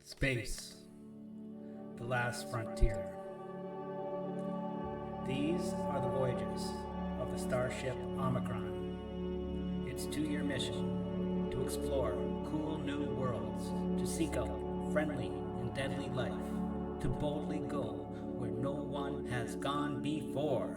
Space, the last frontier. These are the voyages of the starship Omicron. Its 2-year mission to explore cool new worlds, to seek out friendly and deadly life, to boldly go where no one has gone before.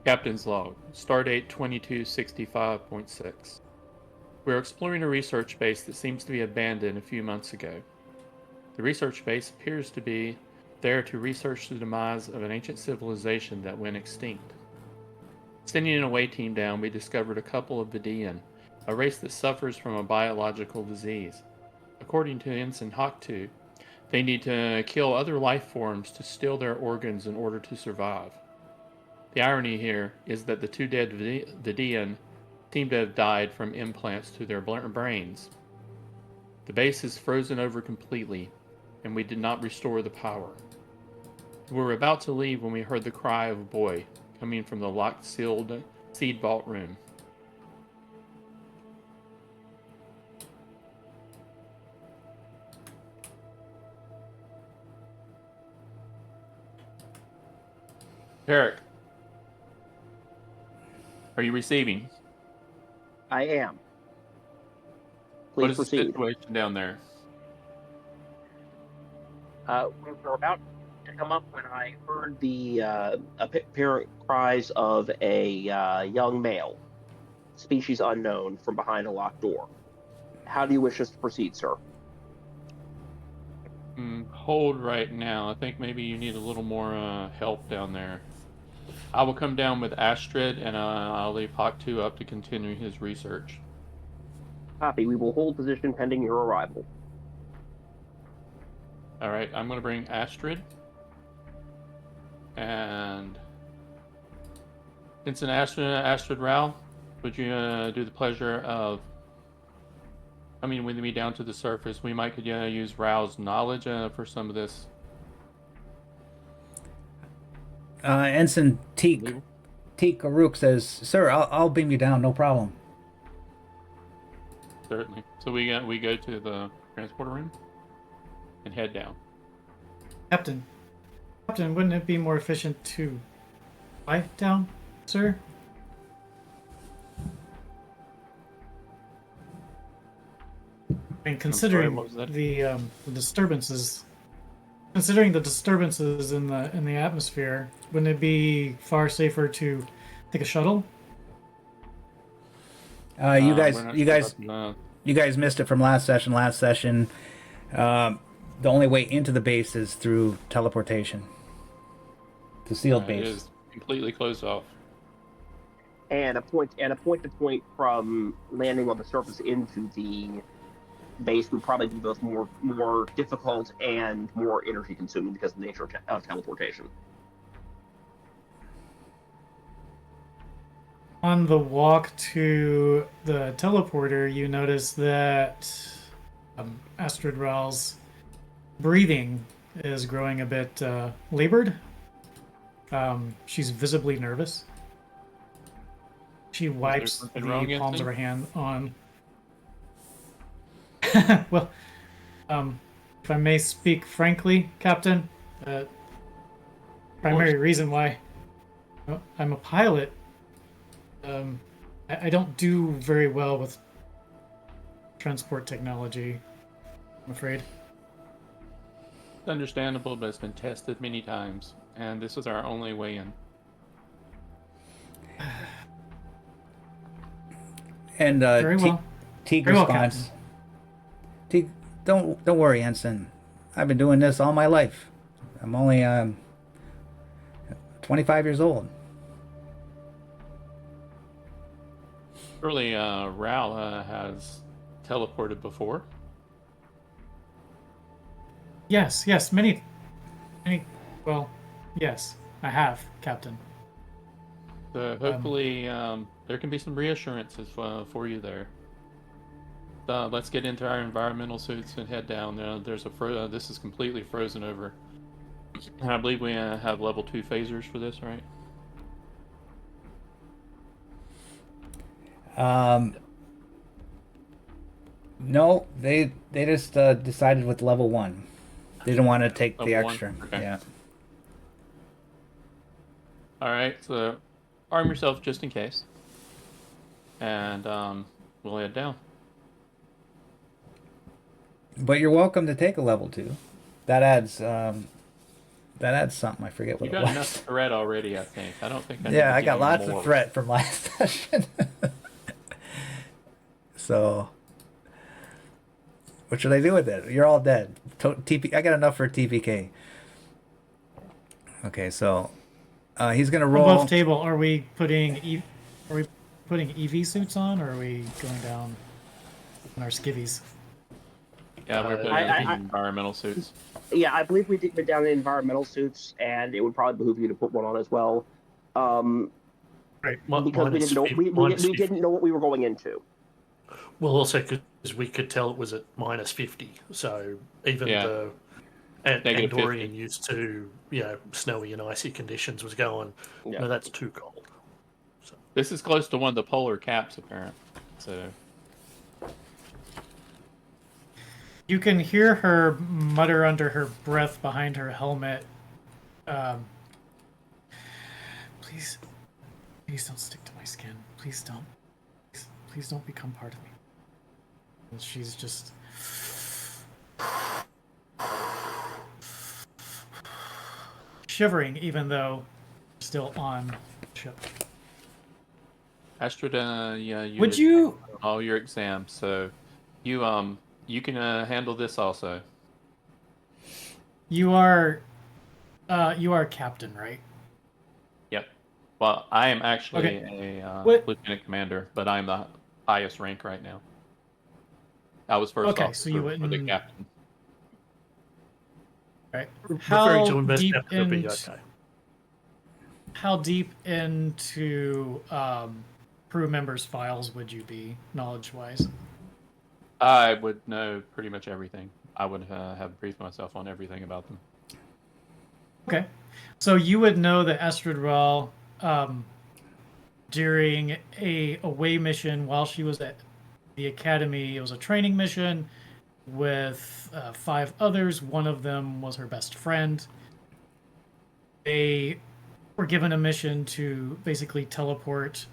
Captain's Log, Stardate 2265.6. We are exploring a research base that seems to be abandoned a few months ago. The research base appears to be there to research the demise of an ancient civilization that went extinct. Sending an away team down, we discovered a couple of Vidian, a race that suffers from a biological disease. According to Ensign Hawk2, they need to kill other life forms to steal their organs in order to survive. The irony here is that the two dead Vidian seem to have died from implants to their brains. The base is frozen over completely, and we did not restore the power. We were about to leave when we heard the cry of a boy coming from the locked, sealed seed vault room. Eric, are you receiving? I am. What Please is proceed. the situation down there? We were about to come up when I heard the apparent cries of a young male, species unknown, from behind a locked door. How do you wish us to proceed, sir? Hold right now. I think maybe you need a little more help down there. I will come down with Astrid, and I'll leave Hawk2 up to continue his research. Copy. We will hold position pending your arrival. All right, I'm going to bring Astrid. And Ensign Astrid Rao, would you do the pleasure of coming with me down to the surface? We might could use Rao's knowledge for some of this. Ensign Teak Aruk says, "Sir, I'll beam you down, no problem." Certainly. So we go to the transporter room and head down. Captain, wouldn't it be more efficient to fly down, sir? And considering the disturbances, in the atmosphere, wouldn't it be far safer to take a shuttle? You guys missed it from last session. The only way into the base is through teleportation. The sealed base. It is completely closed off. And a point-to-point from landing on the surface into the base would probably be both more difficult and more energy consuming because of the nature of teleportation. On the walk to the teleporter, you notice that Astrid Rao's breathing is growing a bit labored. She's visibly nervous. She wipes the palms of her hand on. Well, if I may speak frankly, Captain, primary reason why I'm a pilot. I don't do very well with transport technology, I'm afraid. It's understandable, but it's been tested many times, and this is our only way in. And Very well. Teague Very well, responds, Teague, don't worry, Ensign. I've been doing this all my life. I'm only 25 years old. Surely, Ral has teleported before. Yes, many, well, yes, I have, Captain. So hopefully, there can be some reassurances for you there. Let's get into our environmental suits and head down. There's a this is completely frozen over. And I believe we have level 2 phasers for this, right? No, they just decided with level 1. They didn't want to take the Level 1? extra. Okay. Yeah. All right, so arm yourself just in case, and we'll head down. But you're welcome to take a level 2. That adds something. I forget what You it got was. enough threat already, I think. I don't think I need Yeah, to I give got you lots more. of threat from last session. So, what should I do with it? You're all dead. TP. I got enough for TPK. Okay, so he's gonna roll. Above table, are we putting EV suits on, or are we going down in our skivvies? Yeah, we're putting I- environmental suits. Yeah, I believe we did go down in environmental suits, and it would probably behoove you to put one on as well. Right. Because we didn't know we didn't know what we were going into. Well, also because we could tell it was at minus 50, so even Yeah. the Negative Andorian 50. used to snowy and icy conditions was going. Yeah. No, that's too cold. This is close to one of the polar caps, apparently. So You can hear her mutter under her breath behind her helmet. Please don't stick to my skin. Please don't. Please don't become part of me. And she's just shivering, even though still on ship. Astrid, you Would you? all your exams, so you can handle this also. You are captain, right? Yep. Well, I am actually Okay. a What- lieutenant commander, but I'm the highest rank right now. I was first Okay, officer so you for the wouldn't- captain. Right. Referring to How invest deep after would be in? okay. How deep into crew members' files would you be, knowledge-wise? I would know pretty much everything. I would have briefed myself on everything about them. Okay, so you would know that Astrid Rahl, during a away mission while she was at the academy, it was a training mission with 5 others. One of them was her best friend. They were given a mission to basically transport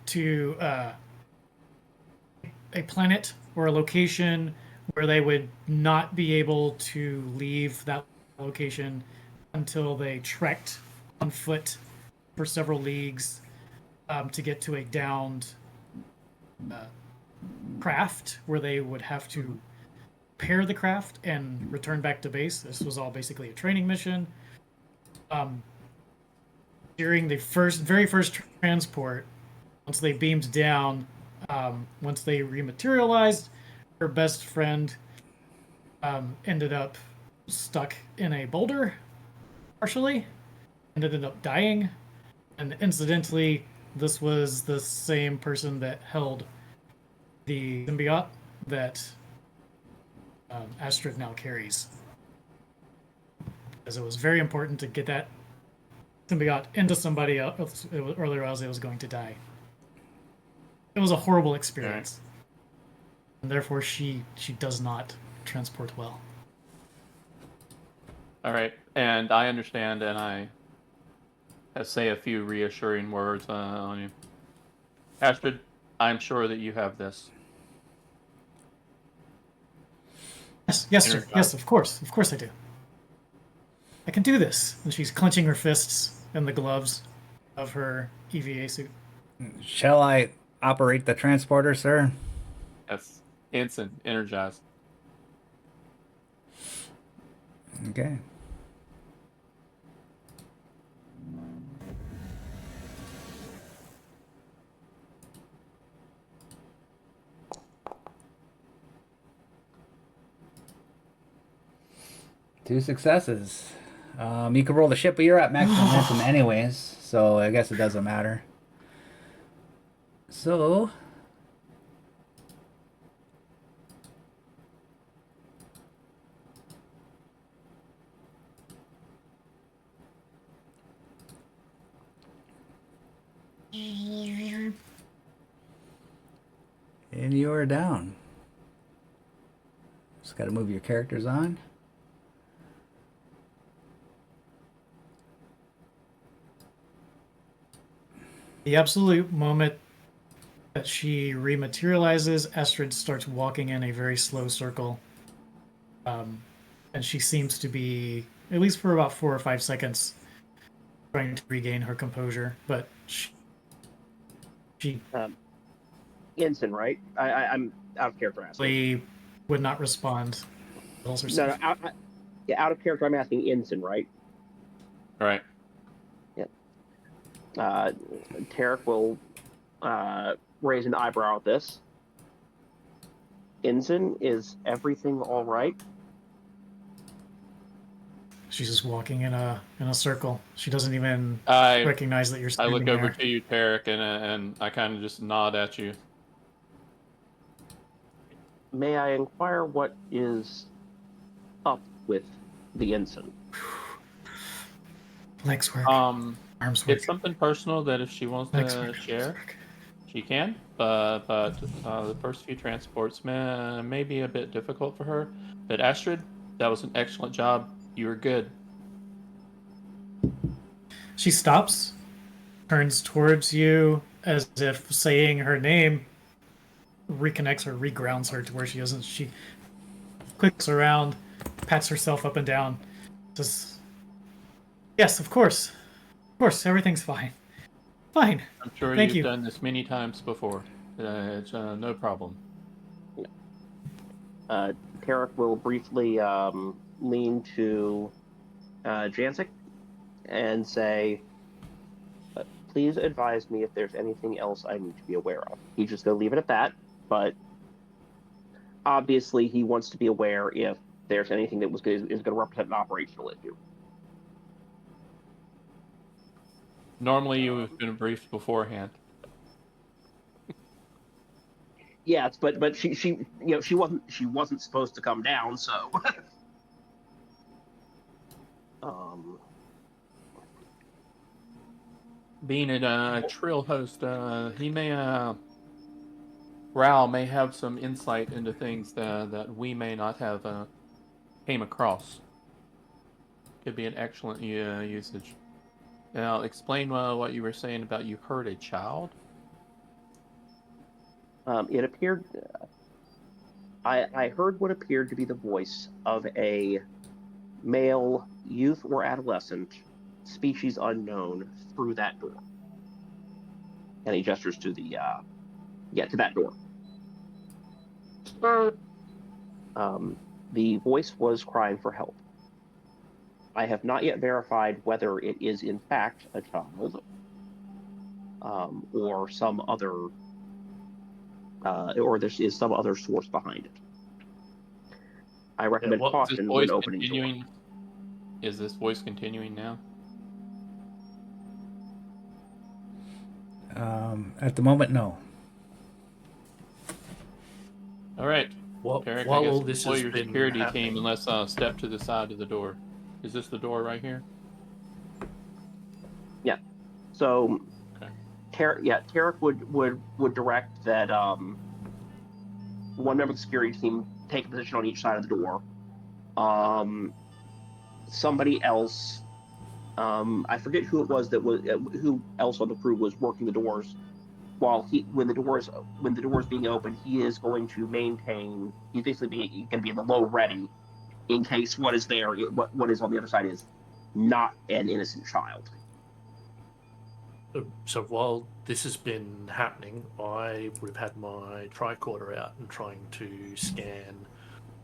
to a planet or a location where they would not be able to leave that location until they trekked on foot for several leagues to get to a downed craft where they would have to repair the craft and return back to base. This was all basically a training mission. During the very first transport, once they beamed down, once they rematerialized, her best friend ended up stuck in a boulder, partially, and ended up dying. And incidentally, this was the same person that held the symbiote that Astrid now carries. Because it was very important to get that symbiote into somebody else, or otherwise it was going to die. It was a horrible experience. And therefore she does not transport well. All right, and I understand, and I say a few reassuring words on you. Astrid, I'm sure that you have this. Yes, sir. Energize. Yes, of course I do. I can do this. And she's clenching her fists in the gloves of her EVA suit. Shall I operate the transporter, sir? Yes. Ensign, energize. Okay. Two successes. You can roll the ship, but you're at maximum momentum anyways, so I guess it doesn't matter. So, and you are down. Just got to move your characters on. The absolute moment that she rematerializes, Astrid starts walking in a very slow circle. And she seems to be, at least for about 4 or 5 seconds, trying to regain her composure. But she Ensign, right? I'm out of character asking. really would not respond. No, out of character. I'm asking Ensign, right? Right. Tarek will raise an eyebrow at this. Ensign, is everything all right? She's just walking in a circle. She doesn't even I recognize that you're I standing look over there. to you, Tarek, and I kind of just nod at you. May I inquire what is up with the ensign? Legs work, arms work. It's something personal that if she wants Legs to work, share, arms work. she can. But the first few transports may be a bit difficult for her. But Astrid, that was an excellent job. You were good. She stops, turns towards you as if saying her name reconnects her, regrounds her to where she isn't. She clicks around, pats herself up and down, says, "Yes, of course. Of course, everything's fine. Fine. I'm sure Thank you've you." done this many times before. It's no problem. Tarek will briefly lean to Jancic and say, please advise me if there's anything else I need to be aware of. He's just going to leave it at that, but obviously he wants to be aware if there's anything that is going to represent an operational issue. Normally, you have been briefed beforehand. Yes, but she wasn't supposed to come down, so Being a trill host, he may Ral may have some insight into things that we may not have came across. Could be an excellent usage. Now, explain what you were saying about you heard a child. it appeared. I heard what appeared to be the voice of a male youth or adolescent, species unknown, through that door. And he gestures to the to that door. The voice was crying for help. I have not yet verified whether it is in fact a child or some other, or there is some other source behind it. I recommend caution when opening doors. Is this voice continuing now? At the moment, no. All right. While Tarek, I all guess this employ has your been security happening, team and let's step to the side of the door. Is this the door right here? Yeah. So, Okay. Tarek would direct that one member of the security team take a position on each side of the door. Somebody else I forget who it was that was who else on the crew was working the doors. While when the doors being open, he is going to maintain. He's basically going to be in the low ready in case what is there, what is on the other side is not an innocent child. So while this has been happening, I would have had my tricorder out and trying to scan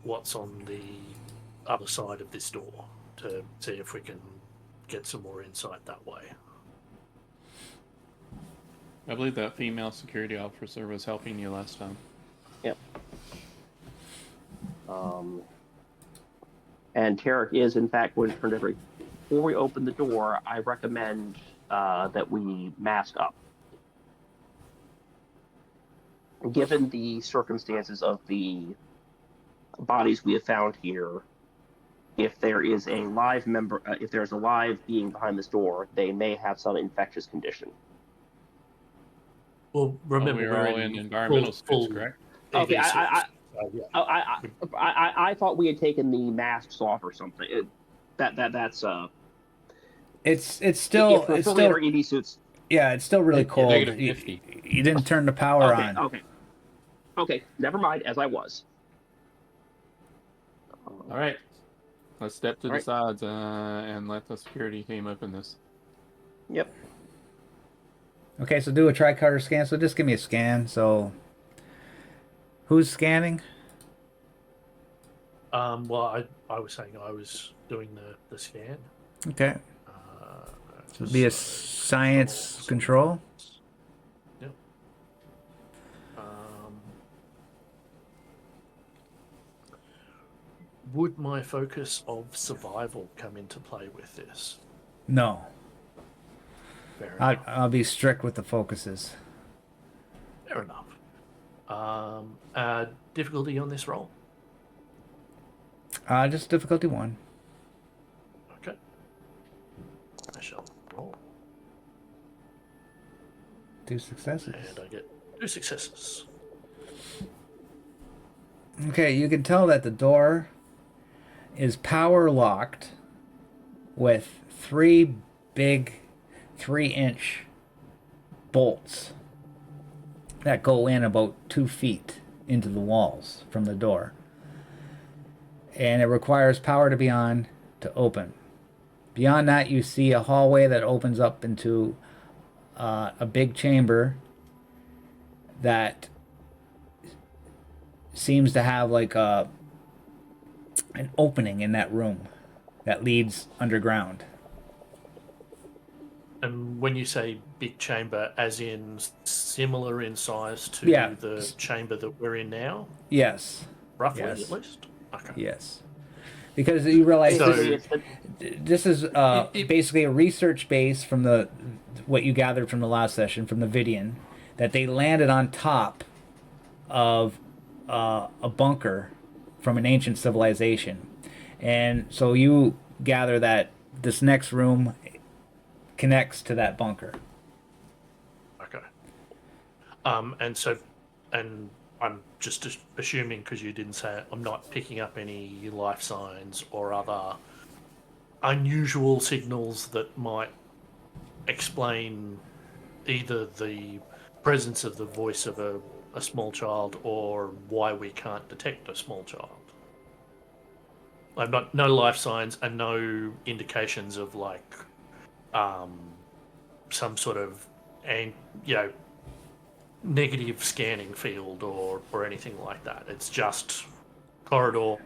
what's on the other side of this door to see if we can get some more insight that way. I believe that female security officer was helping you last time. Yep. And Tarek is, in fact, going to turn to before we open the door, I recommend that we mask up. Given the circumstances of the bodies we have found here, if there is a live member, if there's a live being behind this door, they may have some infectious condition. Well, remember, we're all in environmental suits, correct? Okay, yeah. I thought we had taken the masks off or something. That's It's still for it's fully still our ED suits. yeah, it's still really cold. Negative You, 50. you didn't turn the power Okay, on. okay, never mind. As I was. All right. Let's step to the Right. sides and let the security team open this. Yep. Okay, so do a tricorder scan. So just give me a scan. So who's scanning? Well, I was saying I was doing the scan. Okay. So Just, be a science control. Yep. Would my focus of survival come into play with this? No. Fair enough. I'll be strict with the focuses. Fair enough. Difficulty on this roll? Just difficulty 1. Okay. I shall roll. 2 successes. And I get 2 successes. Okay, you can tell that the door is power locked with 3 big 3-inch bolts that go in about 2 feet into the walls from the door. And it requires power to be on to open. Beyond that, you see a hallway that opens up into a big chamber that seems to have like an opening in that room that leads underground. And when you say big chamber, as in similar in size to Yeah. the chamber that we're in now? Yes. Roughly, Yes. at least? Okay. Yes. Because you realize So- this is basically a research base from what you gathered from the last session from the Vidian, that they landed on top of a bunker from an ancient civilization. And so you gather that this next room connects to that bunker. Okay. And I'm just assuming, because you didn't say it, I'm not picking up any life signs or other unusual signals that might explain either the presence of the voice of a small child or why we can't detect a small child. I've got no life signs and no indications of like some sort of negative scanning field or anything like that. It's just corridor,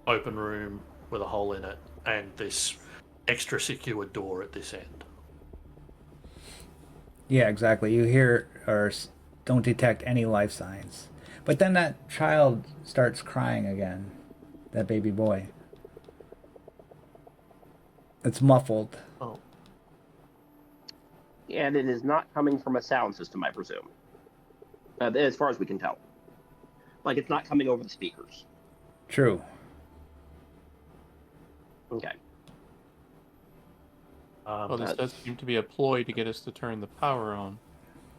open room with a hole in it, and this extra secure door at this end. Yeah, exactly. You hear or don't detect any life signs. But then that child starts crying again. That baby boy. It's muffled. Oh, And it is not coming from a sound system, I presume. As far as we can tell. Like, it's not coming over the speakers. True. Okay. Well, this does seem to be a ploy to get us to turn the power on.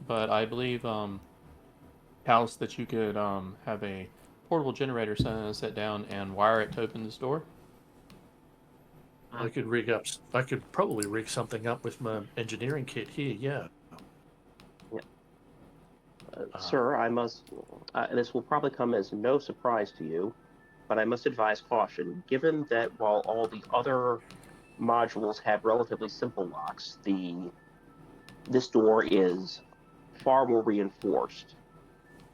But I believe, Palace, that you could have a portable generator set down and wire it to open this door. I could rig up. I could probably rig something up with my engineering kit here. Yeah. Sir, I must. This will probably come as no surprise to you, but I must advise caution. Given that while all the other modules have relatively simple locks, this door is far more reinforced.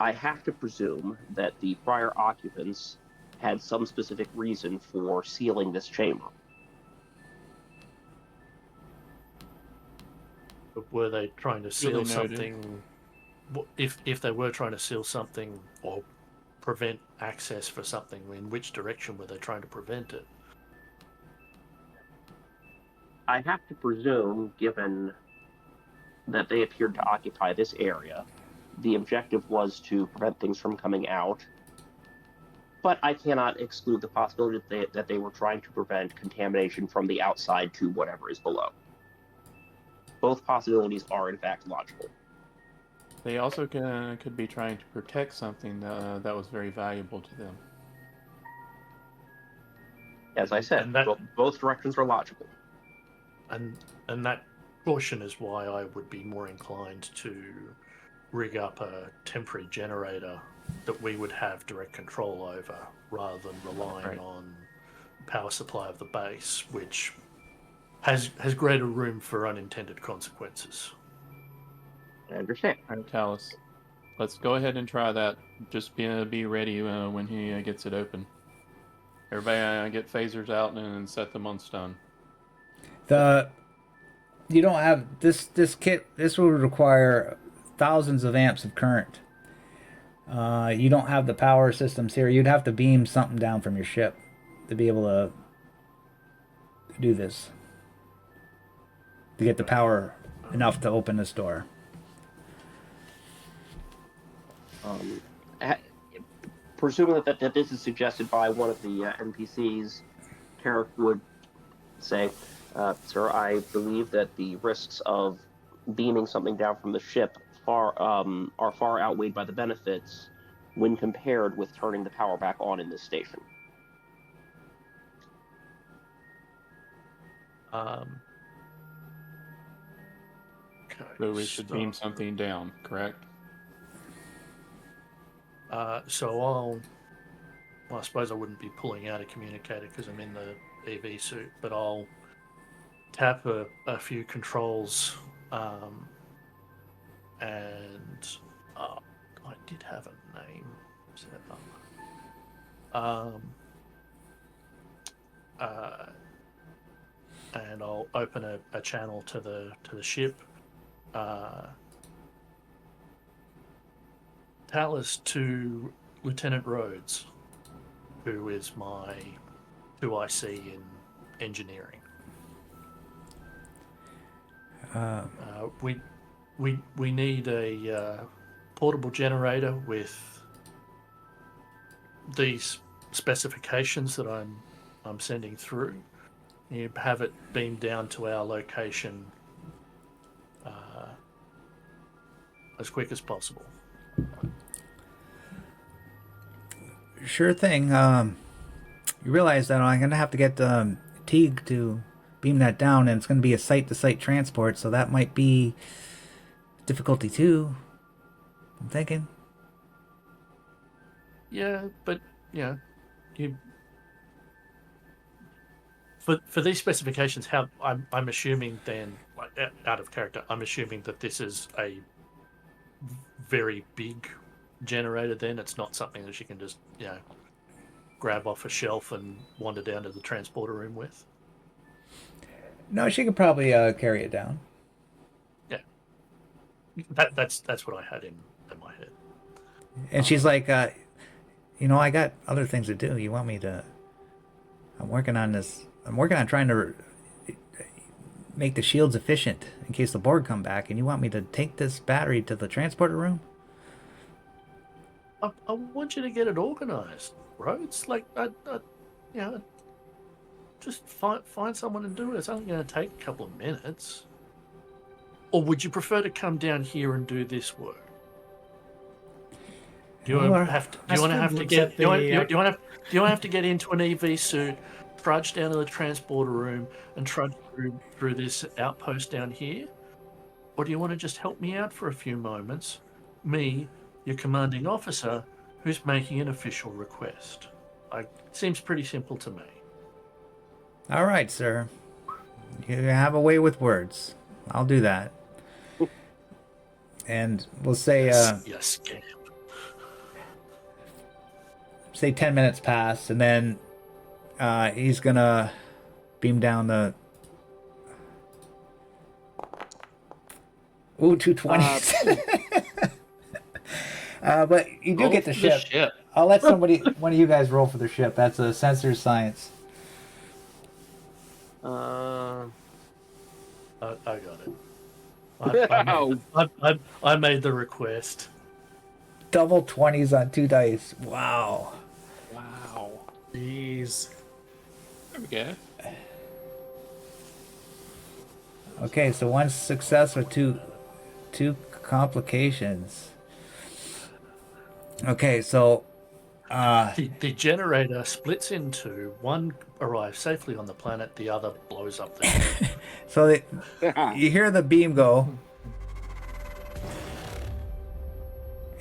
I have to presume that the prior occupants had some specific reason for sealing this chamber. But were they trying to seal Duly noted. something? If they were trying to seal something or prevent access for something, in which direction were they trying to prevent it? I have to presume, given that they appeared to occupy this area, the objective was to prevent things from coming out. But I cannot exclude the possibility that they were trying to prevent contamination from the outside to whatever is below. Both possibilities are, in fact, logical. They also could be trying to protect something that was very valuable to them. As I said, And that- both directions are logical. And that caution is why I would be more inclined to rig up a temporary generator that we would have direct control over, rather than relying on power supply of the base, which has greater room for unintended consequences. I understand. All right, Talus. Let's go ahead and try that. Just be ready when he gets it open. Everybody get phasers out and set them on stun. You don't have this kit. This will require thousands of amps of current. You don't have the power systems here. You'd have to beam something down from your ship to be able to do this, to get the power enough to open this door. Presuming that this is suggested by one of the NPCs, Tarek would say, "Sir, I believe that the risks of beaming something down from the ship are far outweighed by the benefits when compared with turning the power back on in this station." Okay, So we should beam something down, correct? So I suppose I wouldn't be pulling out a communicator because I'm in the EV suit, but I'll tap a few controls, and I did have a name set up. And I'll open a channel to the ship. Talus to Lieutenant Rhodes, who is my 2IC in engineering. We need a portable generator with these specifications that I'm sending through. You have it beamed down to our location as quick as possible. Sure thing. You realize that I'm going to have to get Teague to beam that down, and it's going to be a site-to-site transport, so that might be difficulty too, I'm thinking. Yeah, but yeah, for these specifications, how I'm assuming then, like, out of character, I'm assuming that this is a very big generator. Then it's not something that you can just grab off a shelf and wander down to the transporter room with. No, she could probably carry it down. Yeah, that's what I had in my head. And she's like, I got other things to do. You want me to? I'm working on this. I'm working on trying to make the shields efficient in case the Borg come back. And you want me to take this battery to the transporter room? I want you to get it organized, Rhodes. Like, just find someone to do it. It's only going to take a couple of minutes. Or would you prefer to come down here and do this work? Do you want to have to get into an EV suit, trudge down to the transporter room and trudge through this outpost down here? Or do you want to just help me out for a few moments? Me, your commanding officer, who's making an official request. Seems pretty simple to me. All right, sir. You have a way with words. I'll do that. And we'll say, You scamp. say 10 minutes pass, and then he's gonna beam down the. Ooh, 220s. But you do Roll get the for ship. I'll let one of you guys roll for the ship. That's a sensor science. Uh, I got it. I made the request. Double 20s on 2 dice. Wow. Wow. Jeez. There we go. Okay, so one success with two complications. Okay, so The generator splits in two. One arrives safely on the planet, the other blows up the ship. so you hear the beam go,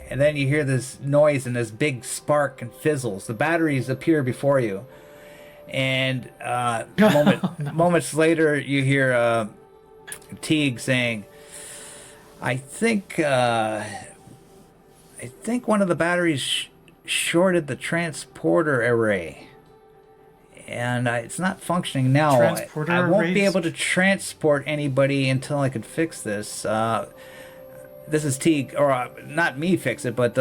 and then you hear this noise and this big spark and fizzles. The batteries appear before you, and moments later you hear Teague saying, "I think one of the batteries shorted the transporter array, and it's not functioning now. Transporter I won't be arrays? able to transport anybody until I can fix this." This is Teague, or not me fix it, but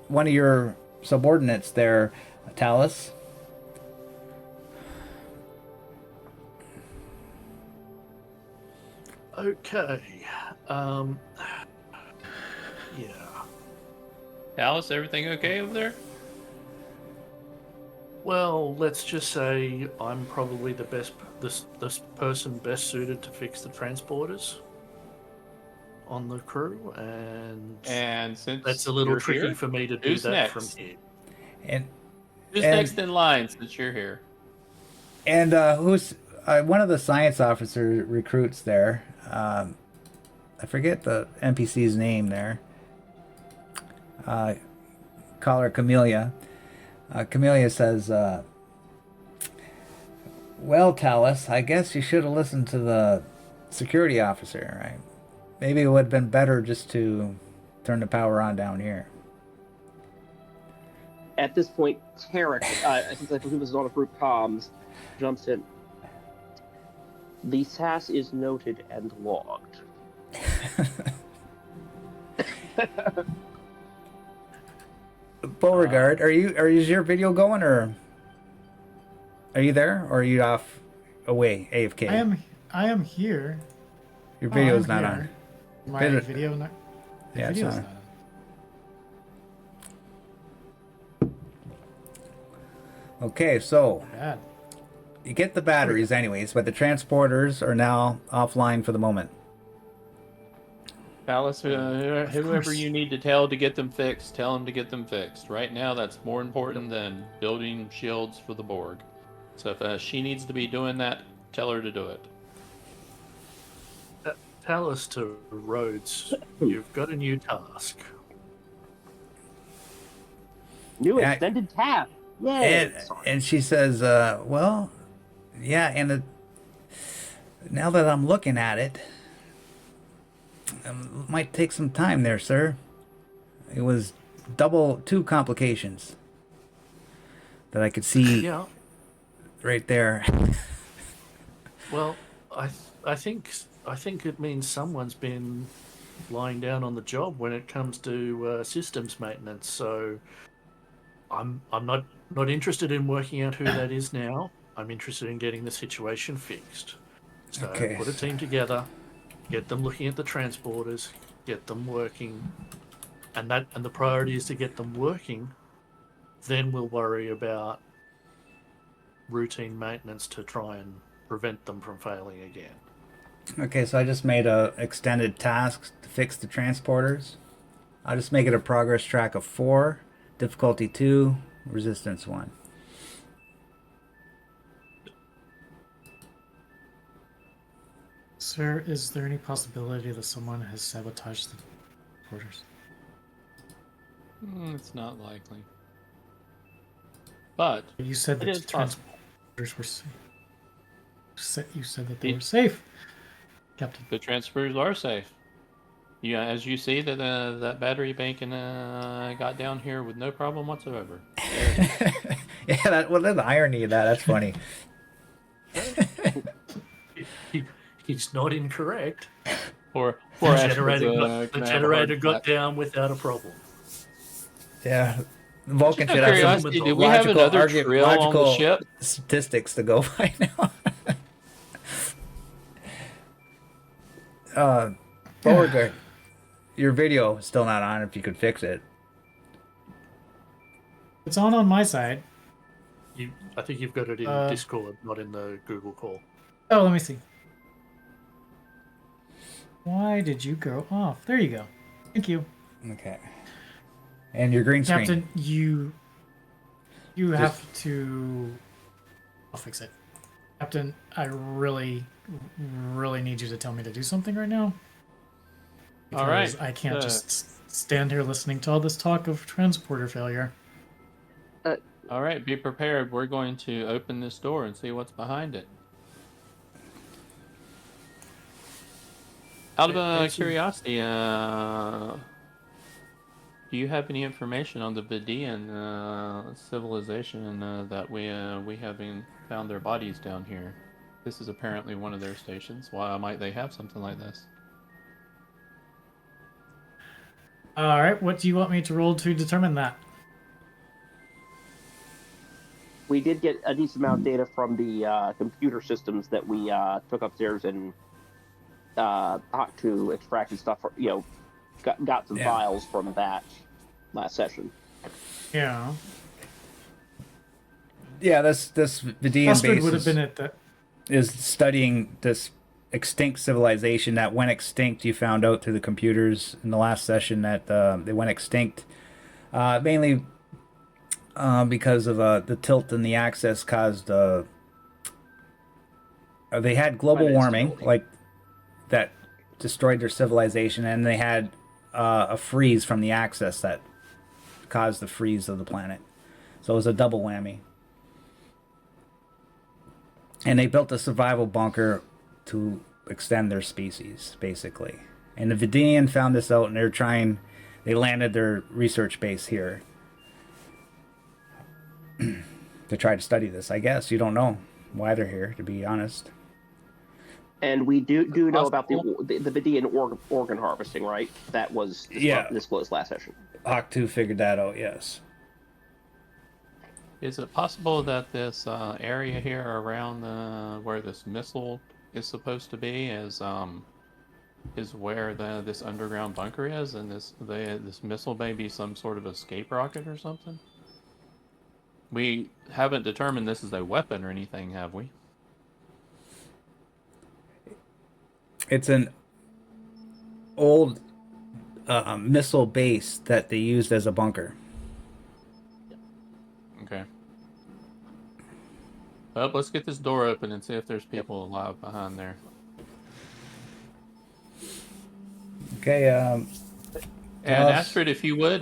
one of your subordinates there, Talus. Okay. Yeah. Alice, everything okay over there? Well, let's just say I'm probably this person best suited to fix the transporters on the crew, And since that's a little you're tricky here, for me to do who's that next? from here. And Who's And- next in line since you're here? who's one of the science officer recruits there? I forget the NPC's name there. Call her Camellia. Camellia says, "Well, Talus, I guess you should have listened to the security officer, right? Maybe it would have been better just to turn the power on down here." at this point, Tarek, I think he was on a group comms, jumps in. The SAS is noted and logged. Beauregard, is your video going, or are you there, or are you off away AFK? I am here. Your video's I'm not here. on. My Video- video not. The Yeah, it's video's not. not on. Okay, so Bad. you get the batteries anyways, but the transporters are now offline for the moment. Alice, whoever course. you need to tell to get them fixed, tell them to get them fixed. Right now, that's more important than building shields for the Borg. So if she needs to be doing that, tell her to do it. Tell us to Rhodes, you've got a new task. New Yeah. extended tab. Yay! And she says, well, yeah, and now that I'm looking at it, might take some time there, sir. It was two complications that I could see Yeah. right there. Well, I think it means someone's been lying down on the job when it comes to systems maintenance. So I'm not interested in working out who that is now. I'm interested in getting the situation fixed. So Okay. put a team together, get them looking at the transporters, get them working, and the priority is to get them working. Then we'll worry about routine maintenance to try and prevent them from failing again. Okay, so I just made a extended task to fix the transporters. I'll just make it a progress track of 4, difficulty 2, resistance 1. Sir, is there any possibility that someone has sabotaged the porters? It's not likely. But You said it that is the possible. transporters were safe. You said that they It- were safe, Captain. The transfers are safe. Yeah, as you see that that battery bank got down here with no problem whatsoever. There it is. Yeah, well, the irony of that, that's funny. He's not incorrect. Poor The Ashford's generator got down without a problem. Yeah, Vulcan Just out should of have some curiosity, do we have logical, another drill on the logical ship? statistics to go by now. Beauregard, your video is still not on. If you could fix it. It's on my side. I think you've got it in Discord, not in the Google call. Oh, let me see. Why did you go off? There you go. Thank you. Okay. And your green screen. Captain, you have to... I'll fix it. Captain, I really need you to tell me to do something right now. All right. Because I can't just stand here listening to all this talk of transporter failure. All right, be prepared. We're going to open this door and see what's behind it. Out of curiosity, do you have any information on the Vidian civilization that we haven't found their bodies down here? This is apparently one of their stations. Why might they have something like this? All right, what do you want me to roll to determine that? We did get a decent amount of data from the computer systems that we took upstairs and talked to extract and stuff. Got some files from that last session. Yeah. Yeah, this Vidian Astrid base would have been at the... is studying this extinct civilization that went extinct. You found out through the computers in the last session that they went extinct, mainly because of the tilt in the axis caused. They had global warming, like that destroyed their civilization, and they had a freeze from the axis that caused the freeze of the planet. So it was a double whammy. And they built a survival bunker to extend their species, basically. And the Vidian found this out, and they landed their research base here to try to study this. I guess you don't know why they're here, to be honest. And we do know about the Vidian organ harvesting, right? That was disclosed last session. Hawk 2 figured that out, yes. Is it possible that this area here around where this missile is supposed to be is where this underground bunker is, and this missile may be some sort of escape rocket or something? We haven't determined this is a weapon or anything, have we? It's an old missile base that they used as a bunker. Okay. Well, let's get this door open and see if there's people alive behind there. Okay. And Astrid, if you would,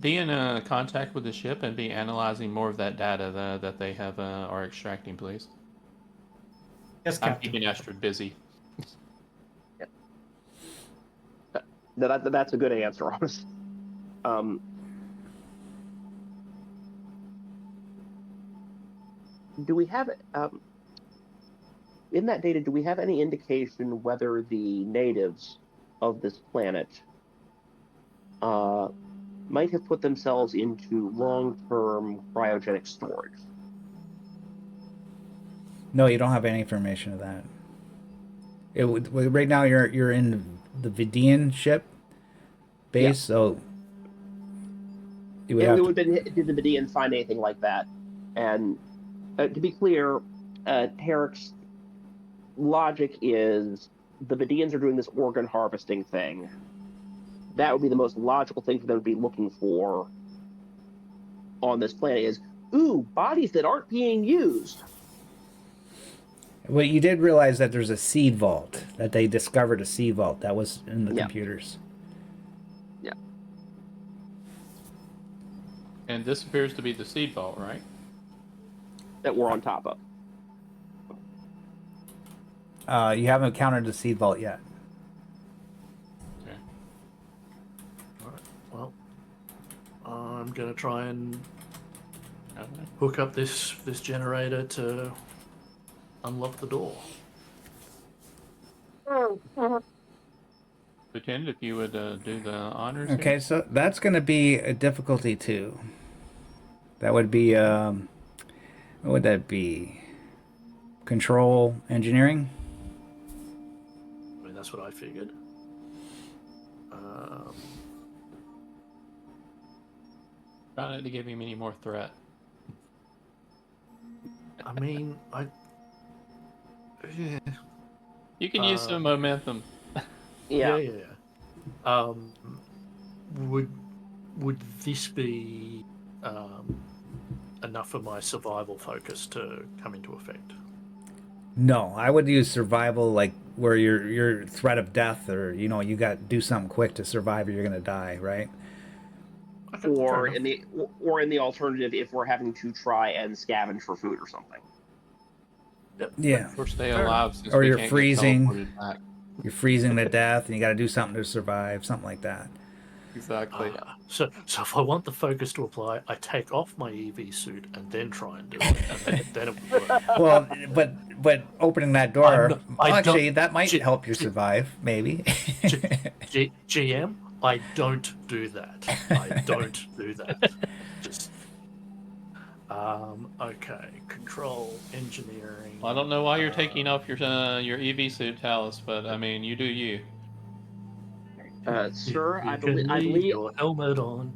be in contact with the ship and be analyzing more of that data that they have are extracting, please. Yes, I'm Captain. keeping Astrid busy. That's a good answer, honestly. Do we have in that data? Do we have any indication whether the natives of this planet might have put themselves into long-term cryogenic storage? No, you don't have any information of that. Right now you're in the Vidian ship base, so you would have would have been, did the Vidian find anything like that? And to be clear, Herrick's logic is the Vidians are doing this organ harvesting thing. That would be the most logical thing for them to be looking for on this planet is, bodies that aren't being used. Well, you did realize that there's a seed vault, that they discovered a seed vault that was in the Yeah. computers. Yeah. And this appears to be the seed vault, right? That we're on top of. You haven't encountered the seed vault yet. Okay. All right. Well, I'm gonna try and Okay. hook up this generator to unlock the door. Lieutenant, if you would do the honors. Okay, Here. so that's going to be a difficulty 2. That would be, what would that be? Control engineering? I mean, that's what I figured. Trying to give him any more threat. I mean, yeah. You can use some momentum. Yeah. Would this be enough for my survival focus to come into effect? No, I would use survival, like where your threat of death, or you got to do something quick to survive, or you're gonna die, right? Okay, Or fair in enough. the alternative, if we're having to try and scavenge for food or something. Yep. Yeah. Or stay Fair alive since Or we you're can't freezing. get teleported back. You're freezing to death, and you got to do something to survive, something like that. Exactly. So if I want the focus to apply, I take off my EV suit and then try and do it, and then it will work. Well, but opening that door, I actually, don't- that might G- help you survive, maybe. GM, I don't do that. I don't do that. Just okay. Control engineering. Well, I don't know why you're taking off your EV suit, Talus, but I mean, you do you. Sir, You I can believe, leave your helmet on.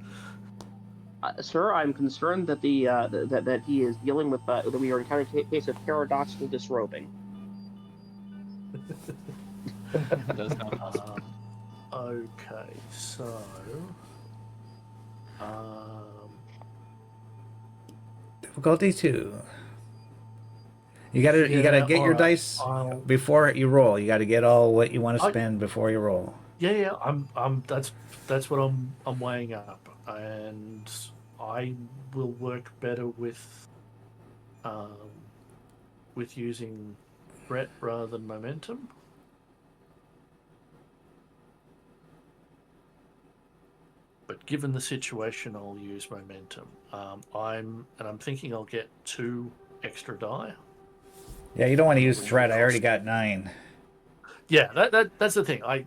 sir, I'm concerned that that he is dealing with that we are in kind of a case of paradoxical disrobing. That does sound awesome. Okay, so Difficulty 2. You gotta get your alright, dice I'll- before you roll. You gotta get all what you want to I- spend before you roll. Yeah, that's what I'm weighing up, and I will work better with using threat rather than momentum. But given the situation, I'll use momentum. I'm thinking I'll get 2 extra die. Yeah, you don't want to use threat. I already got 9. Yeah, that's the thing. I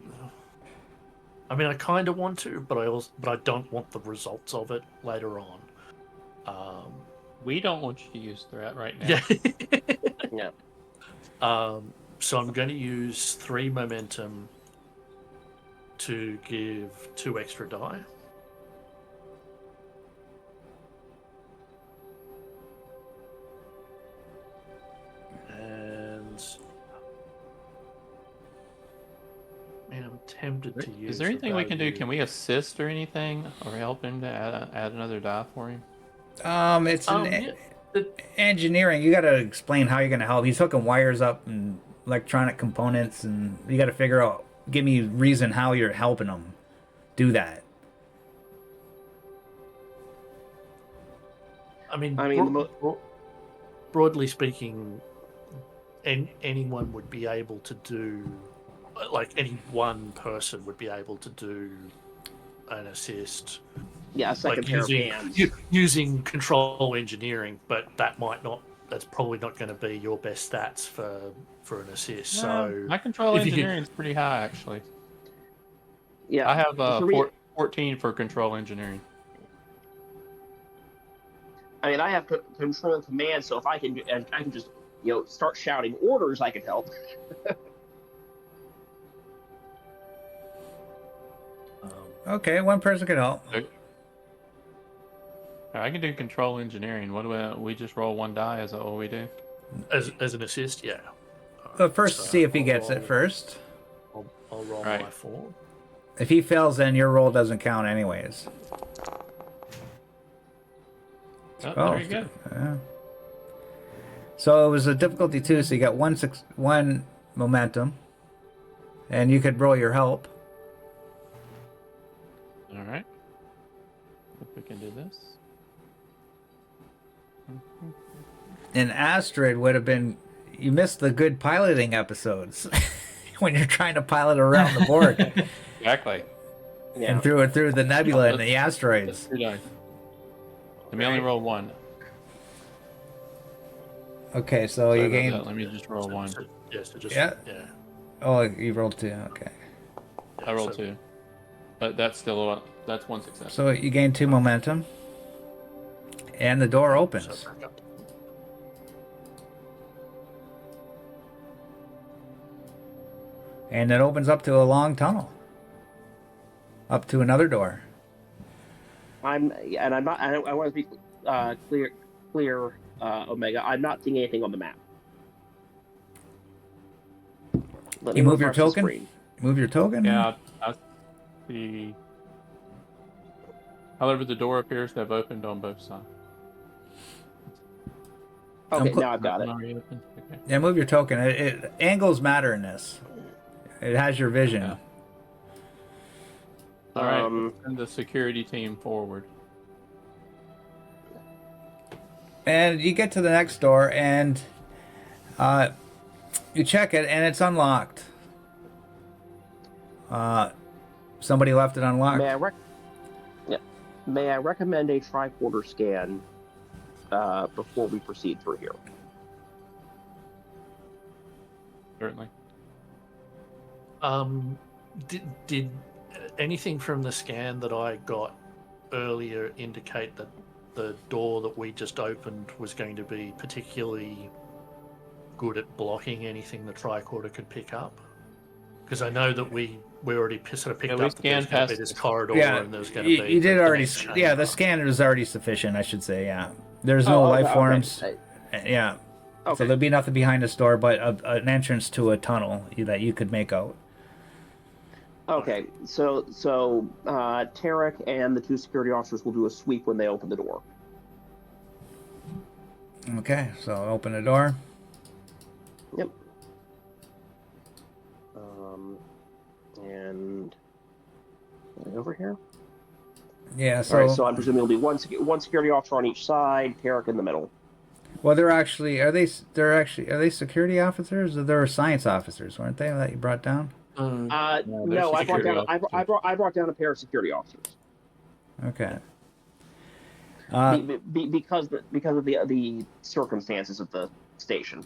mean, I kind of want to, but I don't want the results of it later on. We don't want you to use threat right now. Yeah. Yeah. So I'm going to use 3 momentum to give 2 extra die. And man, I'm tempted to use. Is there anything we can do? value. Can we assist or anything, or help him to add another die for him? It's Yeah, engineering. You got to explain how you're going to help. He's hooking wires up and electronic components, and you got to figure out, give me a reason how you're helping him do that. I mean, the broadly speaking, anyone would be able to do, like any one person would be able to do an assist. Yeah, a second Like pair of hands. using control engineering, but that might not. That's probably not going to be your best stats for an assist. So My control if you could- engineering is pretty high, actually. Yeah, I have so we- 14 for control engineering. I mean, I have control command, so if I can just start shouting orders, I can help. Okay, one person can help. I can do control engineering. What do we just roll 1 die? Is that what we do? as an assist, yeah. But first, So see if he I'll gets roll- it first. I'll roll Right. my 4. If he fails, then your roll doesn't count anyways. Oh, there you go. Yeah. So it was a difficulty 2, so you got one momentum. And you could roll your help. All right. If we can do this. An asteroid would have been... You missed the good piloting episodes. When you're trying to pilot around the board. Exactly. Yeah. And through the nebula and the That's asteroids. 3 dice. Let me only roll 1. Okay, so Sorry you about gain... that. Let me just roll 1. Yeah. Yeah. Oh, you rolled 2. Okay. I rolled 2. But that's still that's 1 success. So you gain 2 momentum. And the door opens. And it opens up to a long tunnel. Up to another door. I'm not. I want to be clear, Omega. I'm not seeing anything on the map. Let You me move your refresh the token? screen. Move your token? Yeah, I see. However, the door appears to have opened on both sides. Okay, cl- now I've got it. Already opened? Okay. Yeah, move your token. Angles matter in this. It has your vision. Yeah. All right, Um, send the security team forward. And you get to the next door and you check it and it's unlocked. Somebody left it unlocked. May I recommend a tricorder scan before we proceed through here? Certainly. Did anything from the scan that I got earlier indicate that the door that we just opened was going to be particularly good at blocking anything the tricorder could pick up? Because I know that we already sort of picked Yeah, we Oh, up that there's scanned going to be past this this. corridor Yeah, and there's going to be you did the already. main Yeah, the chamber. scanner is already sufficient, I should say. Yeah, there's no life forms. Yeah, so Okay. there'd be nothing behind this door but an entrance to a tunnel that you could make out. Okay, so Tarek and the 2 security officers will do a sweep when they open the door. Okay, so open the door. Yep. And over here. Yeah, so, All right, so I'm presuming there'll be one security officer on each side, Tarek in the middle. well, are they security officers or they're science officers, weren't they, that you brought down? No, there's I brought security down I brought down a pair of security officers Okay. because of the circumstances of the station.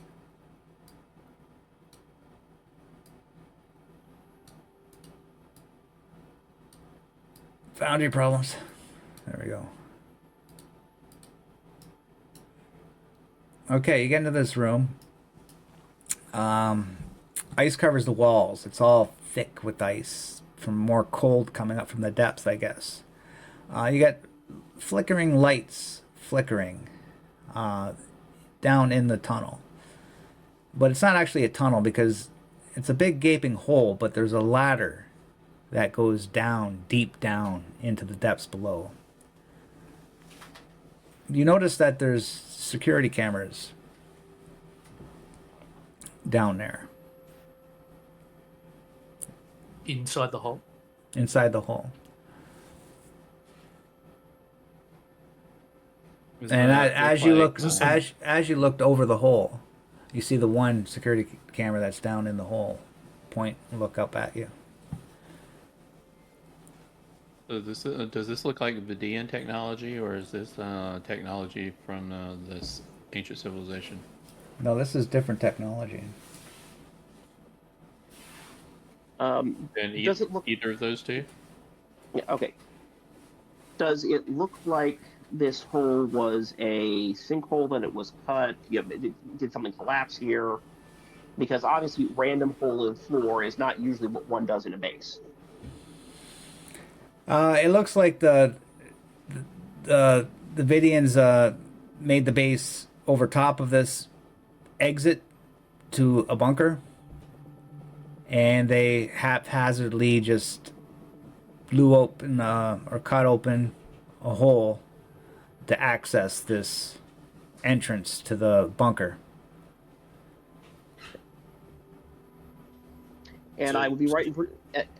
Foundry problems. There we go. Okay, you get into this room. Ice covers the walls. It's all thick with ice from more cold coming up from the depths, I guess. You got flickering lights flickering down in the tunnel. But it's not actually a tunnel because it's a big gaping hole, but there's a ladder that goes down, deep down into the depths below. You notice that there's security cameras down there, Inside the hole? inside the hole. Does And that as you like- look, as you looked over the hole, you see the one security camera that's down in the hole point and look up at you. So does this look like Vidian technology, or is this technology from this ancient civilization? No, this is different technology. And Does it look? either of those two? Yeah, okay. Does it look like this hole was a sinkhole and it was cut? Did something collapse here? Because obviously, random hole in floor is not usually what one does in a base. It looks like the Vidians made the base over top of this exit to a bunker, and they haphazardly just blew open or cut open a hole to access this entrance to the bunker. And I would be right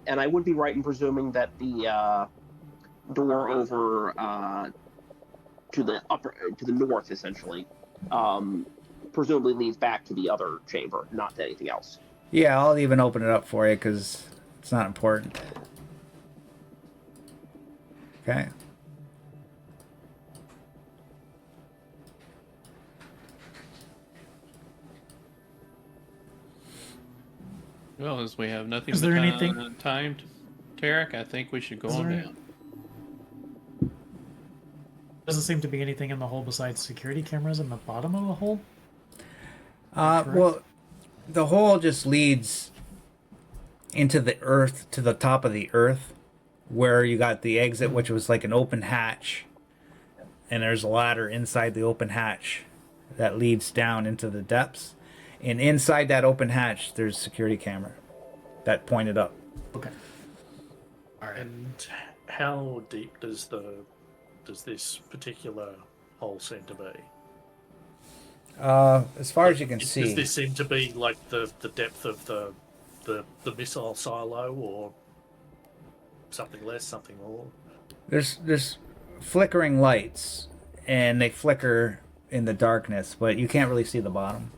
and I would be right in presuming that the door over to the north, essentially, presumably leads back to the other chamber, not to anything else. Yeah, I'll even open it up for you because it's not important. Okay. Well, as we have nothing Is but there anything- time, Tarek, I think we should go on there- down. Doesn't seem to be anything in the hole besides security cameras in the bottom of the hole. Well, the hole just leads into the earth, to the top of the earth, where you got the exit, which was like an open hatch, and there's a ladder inside the open hatch that leads down into the depths. And inside that open hatch, there's a security camera that pointed up. Okay. All right. And how deep does this particular hole seem to be? As far as you can Does see, this seem to be like the depth of the missile silo, or something less, something more? there's flickering lights, and they flicker in the darkness, but you can't really see the bottom.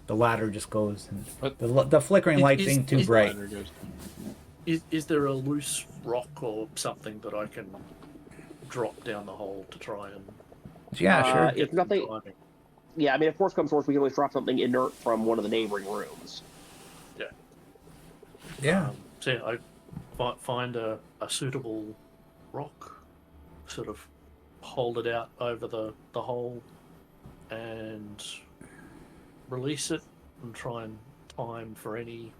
The ladder just goes, and But- the flickering lights ain't too bright. Is there a loose rock or something that I can drop down the hole to try and Yeah, sure. If nothing, timing? yeah, I mean, if worse comes to worse, we can always drop something inert from one of the neighboring rooms. Yeah. So yeah, I find a suitable rock, sort of hold it out over the hole, and release it, and try and time for any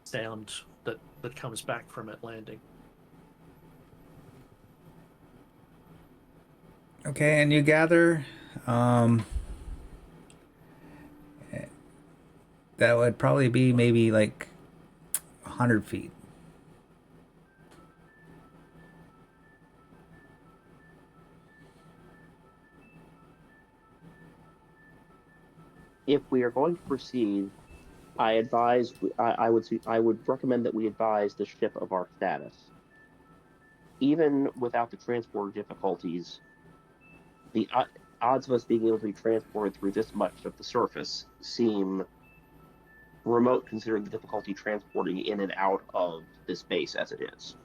sound that comes back from it landing. Okay, and you gather that would probably be maybe like 100 feet. If we are going to proceed, I would recommend that we advise the ship of our status. Even without the transport difficulties, the odds of us being able to be transported through this much of the surface seem remote, considering the difficulty transporting in and out of this base as it is.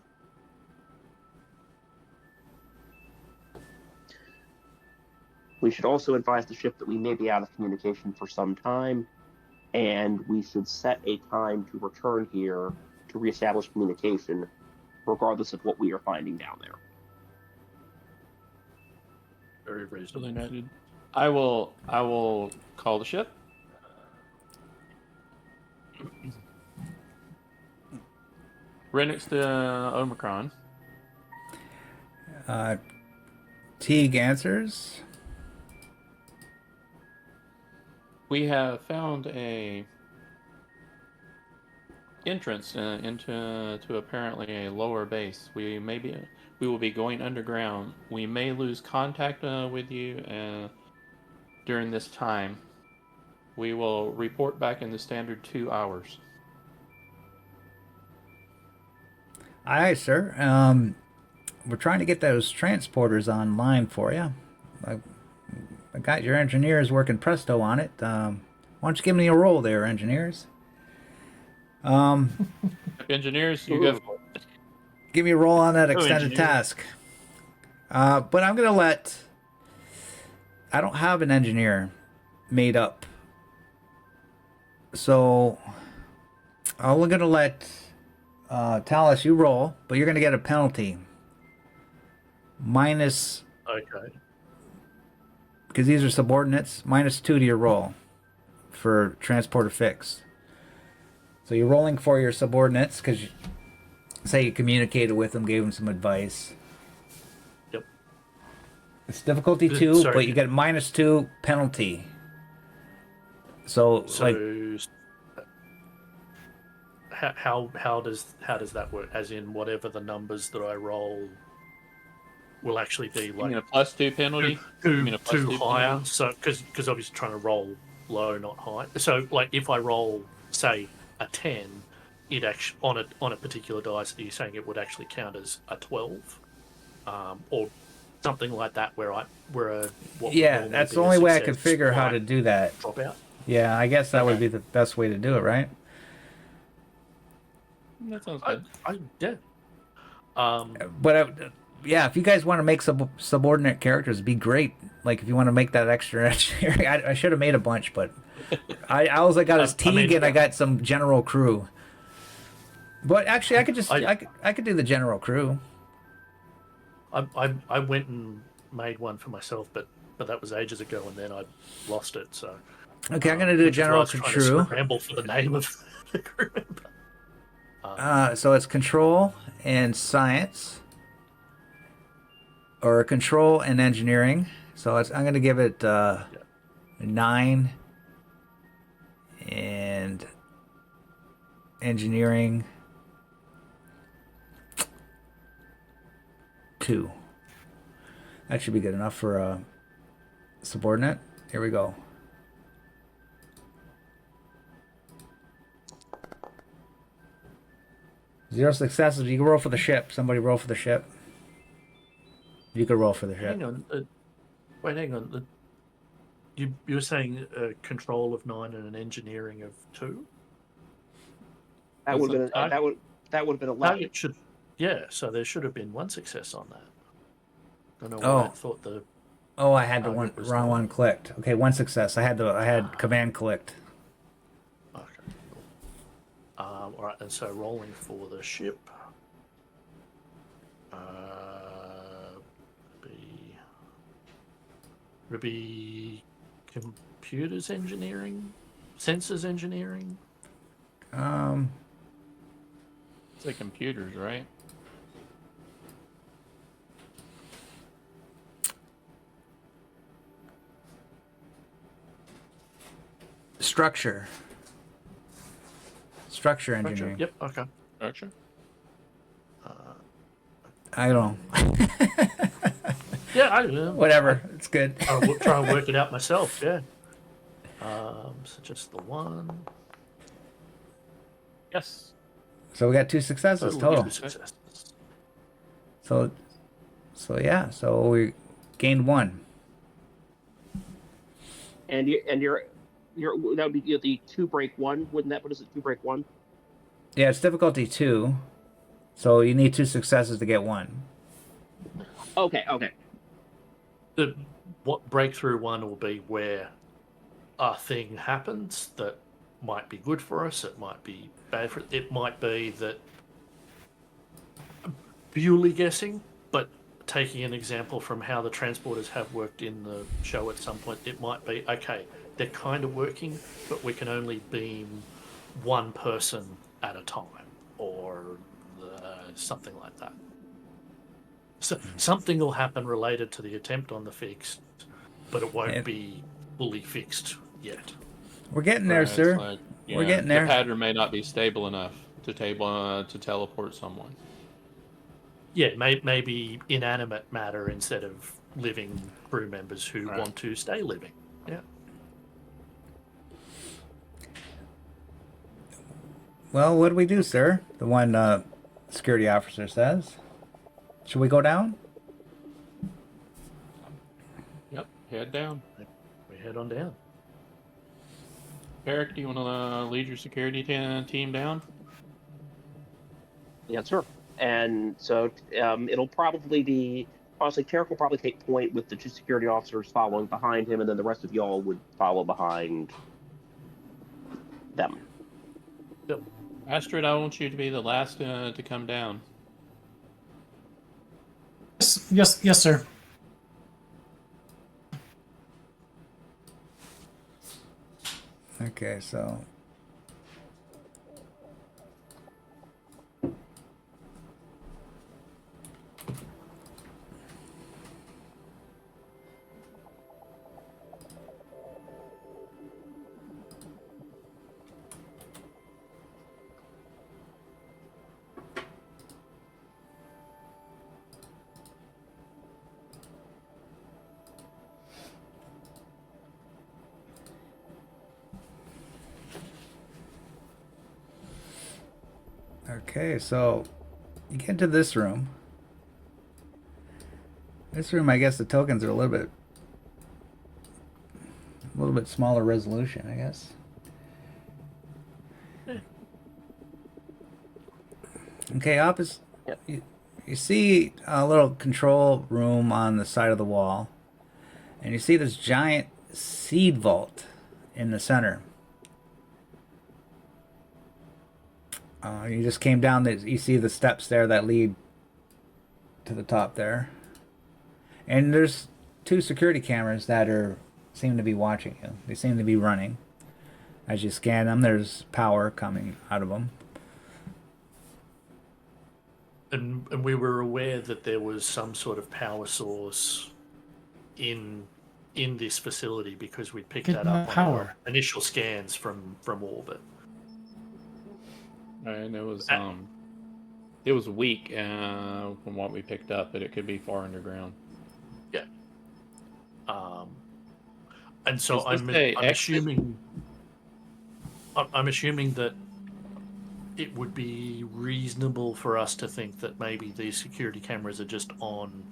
We should also advise the ship that we may be out of communication for some time, and we should set a time to return here to reestablish communication, regardless of what we are finding down there. Very reasonable. Really noted. I will call the ship. Right next to Omicron. Teague answers. We have found a entrance into apparently a lower base. We will be going underground. We may lose contact with you during this time. We will report back in the standard 2 hours. Aye, sir. We're trying to get those transporters online for you. I got your engineers working presto on it. Why don't you give me a roll there, engineers? Engineers, you go for it. Give me a roll on that extended engineer. task. But I'm going to let... I don't have an engineer made up. So I'm going to let Talis, you roll, but you're going to get a penalty. Minus... Okay. because these are subordinates, -2 to your roll for transporter fix. So you're rolling for your subordinates because, say, you communicated with them, gave them some advice. Yep. It's difficulty 2, Sorry. but you get -2 penalty. So like, how does that work? As in, whatever the numbers that I roll will actually be You like mean a +2 penalty? You mean a two +2 higher. penalty? So because obviously trying to roll low, not high. So like if I roll say a 10, it actually on a particular dice, are you saying it would actually count as a 12, or something like that, where what would Yeah, normally that's be the a only way I could success figure how might to do that. drop out? Yeah, I guess that would Okay. be the best way to do it, right? That sounds I, good. yeah. Um, But yeah, if you guys want to make subordinate characters, it'd be great. Like if you want to make that extra engineering, I should have made a bunch, but I also got his I mean, Teague and I got some general crew. But actually, I could just I- I could do the general crew. I went and made one for myself, but that was ages ago, and then I lost it. So Okay, I'm gonna do a which is why I general was trying to crew. scramble for the name of the crew member. So it's control and science, or control and engineering. So I'm gonna give it 9 and engineering 2. That should be good enough for a subordinate. Here we go. Zero successes. You can roll for the ship. Somebody roll for the ship. You could roll for the ship. Hang on, wait, hang on. You were saying control of 9 and an engineering of 2. That would have been That's a that would have been 11. Target should, yeah. So there should have been 1 success on that. Don't know Oh. why I thought the. Oh, I had the Target was wrong the- one clicked. Okay, 1 success. I had command clicked. Okay, cool. All right, and so rolling for the ship. Would be computers engineering, sensors engineering. It's like computers, right? Structure. Structure engineering. Yep. Okay. Structure. I don't know. Yeah. I Whatever. It's good. I'll try and work it out myself. Yeah. So just the one. Yes. So we got 2 successes total. 2 successes. So yeah. So we gained 1. And you're that would be the 2 break 1, wouldn't that? What is it? 2 break 1. Yeah, it's difficulty 2. So you need 2 successes to get 1. Okay. What breakthrough one will be where a thing happens that might be good for us. It might be bad for it. Might be that, purely guessing, but taking an example from how the transporters have worked in the show at some point, it might be, okay, they're kind of working, but we can only beam one person at a time, or something like that. So something will happen related to the attempt on the fix, but it won't be fully fixed yet. We're getting there, Right, sir. it's like, We're getting there. The pattern may not be stable enough to teleport someone. Yeah, maybe inanimate matter instead of living crew members who Right. want to stay living. Yeah. Well, what do we do, sir? The one security officer says. Should we go down? Yep. Head down. We head on down. Eric, do you want to lead your security team down? Yes, sir. And so it'll probably be, honestly, Tarek will probably take point with the 2 security officers following behind him, and then the rest of y'all would follow behind them. Yep. Astrid, I want you to be the last to come down. Yes, sir. Okay, so Okay, so you get into this room. This room, I guess the tokens are a little bit smaller resolution, I guess. Okay, opposite. Yep. You see a little control room on the side of the wall, and you see this giant seed vault in the center. You just came down. You see the steps there that lead to the top there, and there's 2 security cameras that seem to be watching you. They seem to be running. As you scan them, there's power coming out of them. And we were aware that there was some sort of power source in this facility because we'd picked Getting that up that on power. our initial scans from orbit. And it was weak from what we picked up, but it could be far underground. Yeah. And so Is I'm this a exit? I'm assuming that it would be reasonable for us to think that maybe these security cameras are just on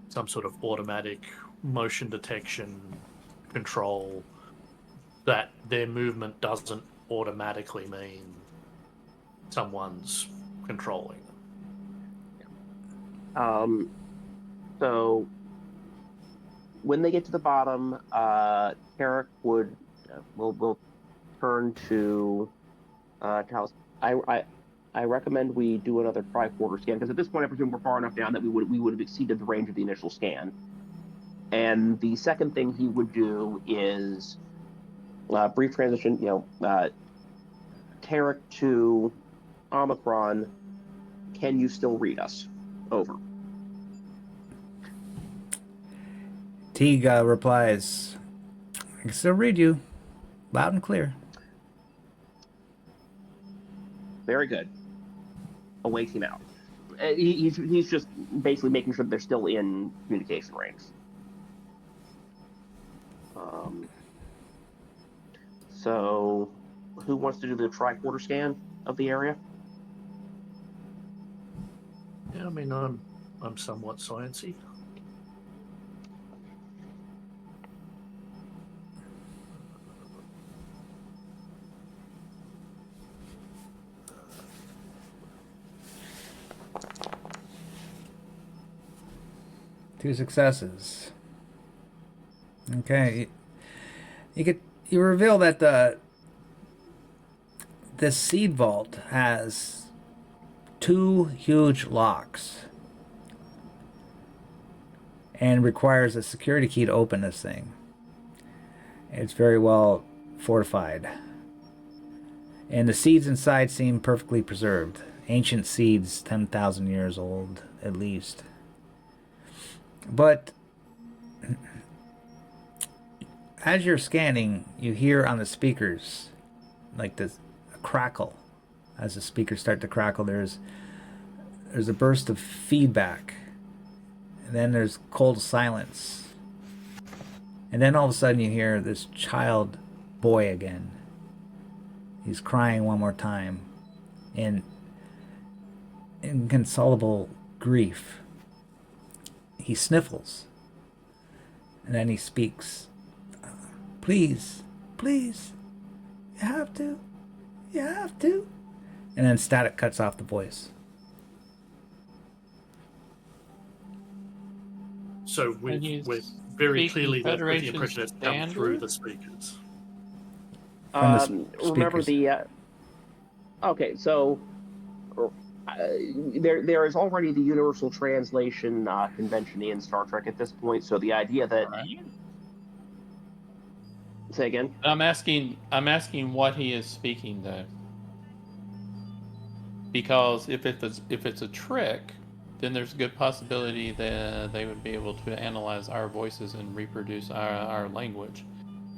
some sort of automatic motion detection control, that their movement doesn't automatically mean someone's controlling them. So when they get to the bottom, Tarek will turn to Talos. I recommend we do another tri-quarter scan, because at this point I presume we're far enough down that we would have exceeded the range of the initial scan. And the second thing he would do is brief transition. Tarek to Omicron. Can you still read us? Over. Teague replies, I can still read you. Loud and clear. Very good. Awaits him out. He's just basically making sure they're still in communication range. So, who wants to do the tri-quarter scan of the area? Yeah, I mean, I'm somewhat sciencey. Two successes. Okay, you reveal that this seed vault has 2 huge locks and requires a security key to open this thing. It's very well fortified, and the seeds inside seem perfectly preserved. Ancient seeds, 10,000 years old at least. But as you're scanning, you hear on the speakers like this a crackle. As the speakers start to crackle, there's a burst of feedback, and then there's cold silence, and then all of a sudden you hear this child boy again. He's crying one more time in inconsolable grief. He sniffles, and then he speaks. Please, please, you have to. And then static cuts off the voice. So Can you we're very speak clearly left with the Federation impression it's come standard? through the speakers. From the Remember speakers. the. Okay, so there is already the universal translation convention in Star Trek at this point. So the idea that. Right. Say again. I'm asking what he is speaking though, because if it's a trick, then there's a good possibility that they would be able to analyze our voices and reproduce our language.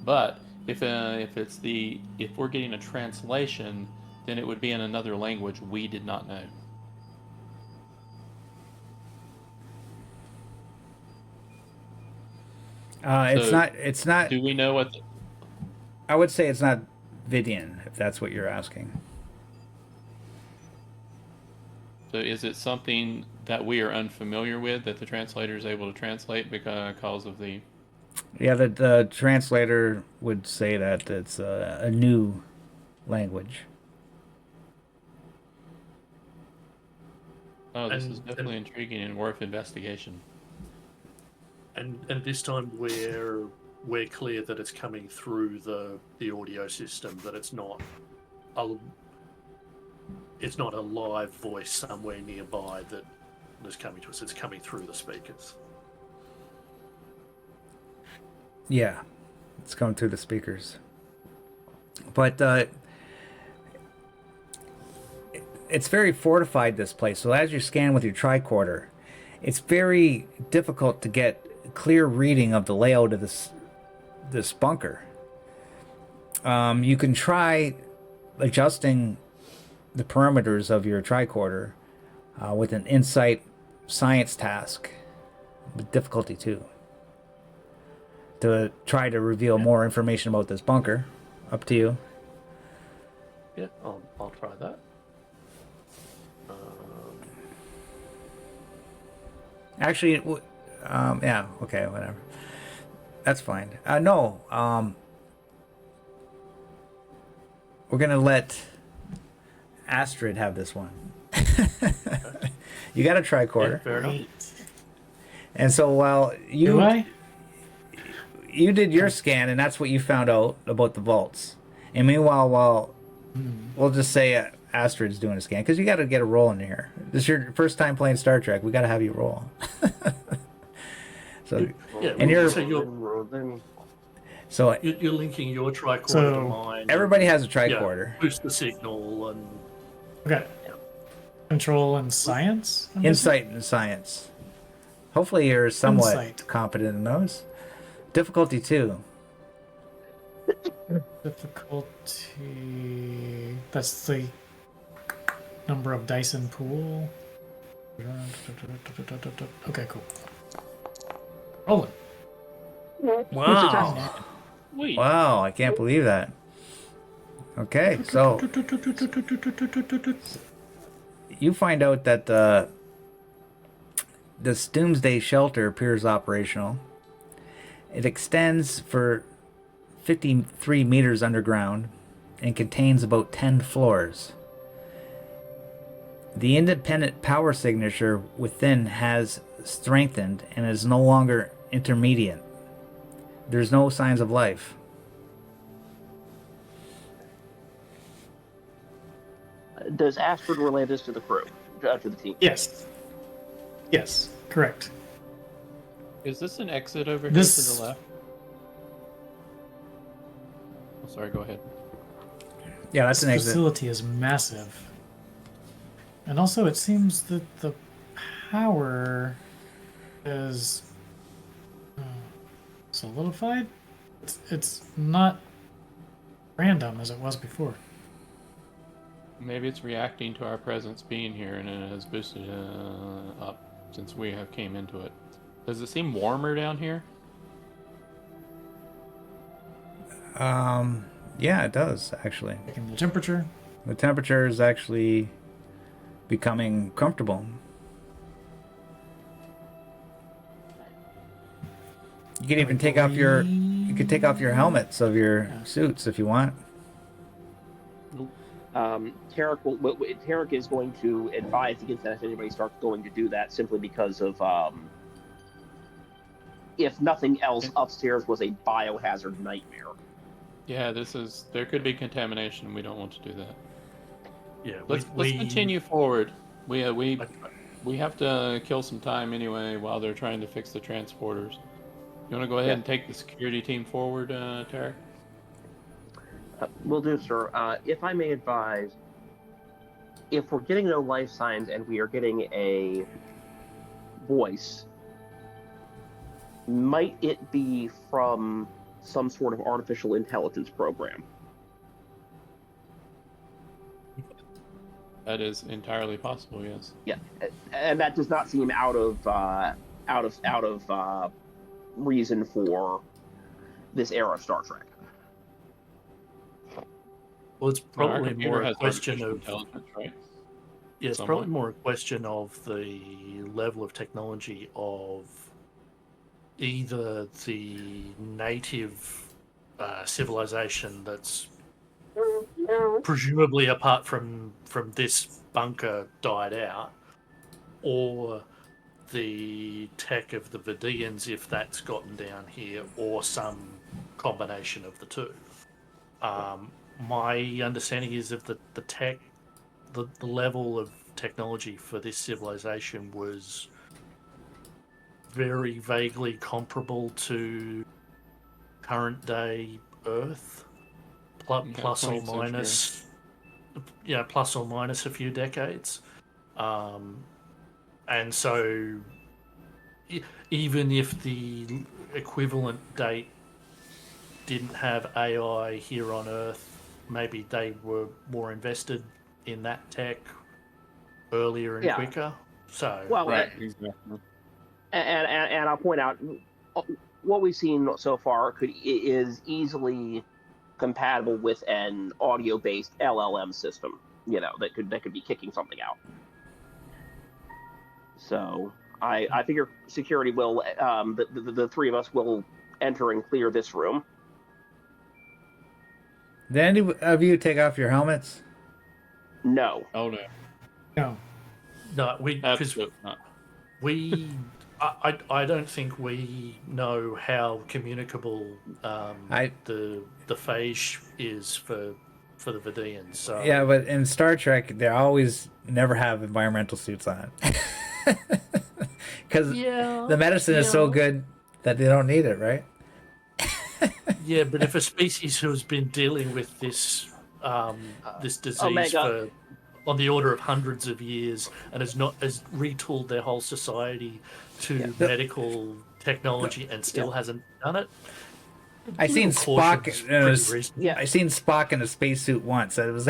But if we're getting a translation, then it would be in another language we did not know. It's not. Do we know what? I would say it's not Vidian, if that's what you're asking. So is it something that we are unfamiliar with that the translator is able to translate because of the... Yeah, the translator would say that it's a new language. Oh, this is And- definitely intriguing and worth investigation. And this time we're clear that it's coming through the audio system, that it's not a live voice somewhere nearby that is coming to us. It's coming through the speakers. Yeah, it's coming through the speakers. But it's very fortified, this place. So as you scan with your tricorder, it's very difficult to get a clear reading of the layout of this bunker. You can try adjusting the parameters of your tricorder with an insight science task, with difficulty 2, to try to reveal more information about this bunker. Up to you. Yeah, I'll try that. Actually, yeah, okay, whatever. That's fine. No, we're gonna let Astrid have this one. You got a tricorder, Yeah, fair enough. Great. and so while Do I? you did your scan, and that's what you found out about the vaults. And meanwhile, while we'll just say Astrid's doing a scan, because you got to get a roll in here. This is your first time playing Star Trek. We got to have you roll. So, Yeah, and you're Then you're linking your tricorder to So, mine. everybody has a Yeah, tricorder. boost the signal and Okay. Control and science? I'm guessing? Insight and science. Hopefully, you're somewhat Insight. competent in those. Difficulty 2. Difficulty. That's the number of dice in pool. Okay, cool. Rolling. Wow. Wait. Wow, I can't believe that. Okay, so you find out that this doomsday shelter appears operational. It extends for 53 meters underground and contains about 10 floors. The independent power signature within has strengthened and is no longer intermediate. There's no signs of life. does Astrid relay this to the crew, to the team? Yes. Yes, correct. Is this an exit over here This- to the left? Oh, sorry, go ahead. Yeah, that's This an exit. facility is massive. And also, it seems that the power is solidified. It's not random as it was before. Maybe it's reacting to our presence being here and it has boosted up since we have came into it. Does it seem warmer down here? Yeah, it does actually. Taking the temperature. The temperature is actually becoming comfortable. You can even take off your helmets of your suits if you want. Tarek is going to advise against that if anybody starts going to do that, simply because of if nothing else, upstairs was a biohazard nightmare. Yeah, there could be contamination. We don't want to do that. yeah, Let's continue forward. We have to kill some time anyway while they're trying to fix the transporters. You want to go ahead and take the security team forward, Tarek? Will do, sir. If I may advise, if we're getting no life signs and we are getting a voice, might it be from some sort of artificial intelligence program? That is entirely possible. Yes. Yeah, and that does not seem out of reason for this era of Star Trek. Well, it's Our probably computer more a has question artificial of intelligence, right? Yeah, it's somewhat. probably more a question of the level of technology of either the native civilization that's presumably apart from this bunker died out, or the tech of the Vidians if that's gotten down here, or some combination of the two. My understanding is of the tech, the level of technology for this civilization was very vaguely comparable to current day Earth, Yeah, plus or 20th century. minus, plus or minus a few decades. And so, even if the equivalent date didn't have AI here on Earth, maybe they were more invested in that tech earlier and Yeah. quicker. So, Well, Right, exactly. and I'll point out what we've seen so far is easily compatible with an audio-based LLM system. That could be kicking something out. So I figure security will the three of us will enter and clear this room. Did any of you take off your helmets? No. Oh no, No. no, because absolutely not. we. I don't think we know how communicable I the phage is for the Vidians. So Yeah, but in Star Trek, they always never have environmental suits on, because the medicine is so good that they don't need it, right? Yeah, but if a species has been dealing with this disease Omega. for on the order of hundreds of years and has retooled their whole society to medical technology and still hasn't done it, I seen little caution's Spock. In a, pretty reasonable. Yeah. I seen Spock in a spacesuit once. It was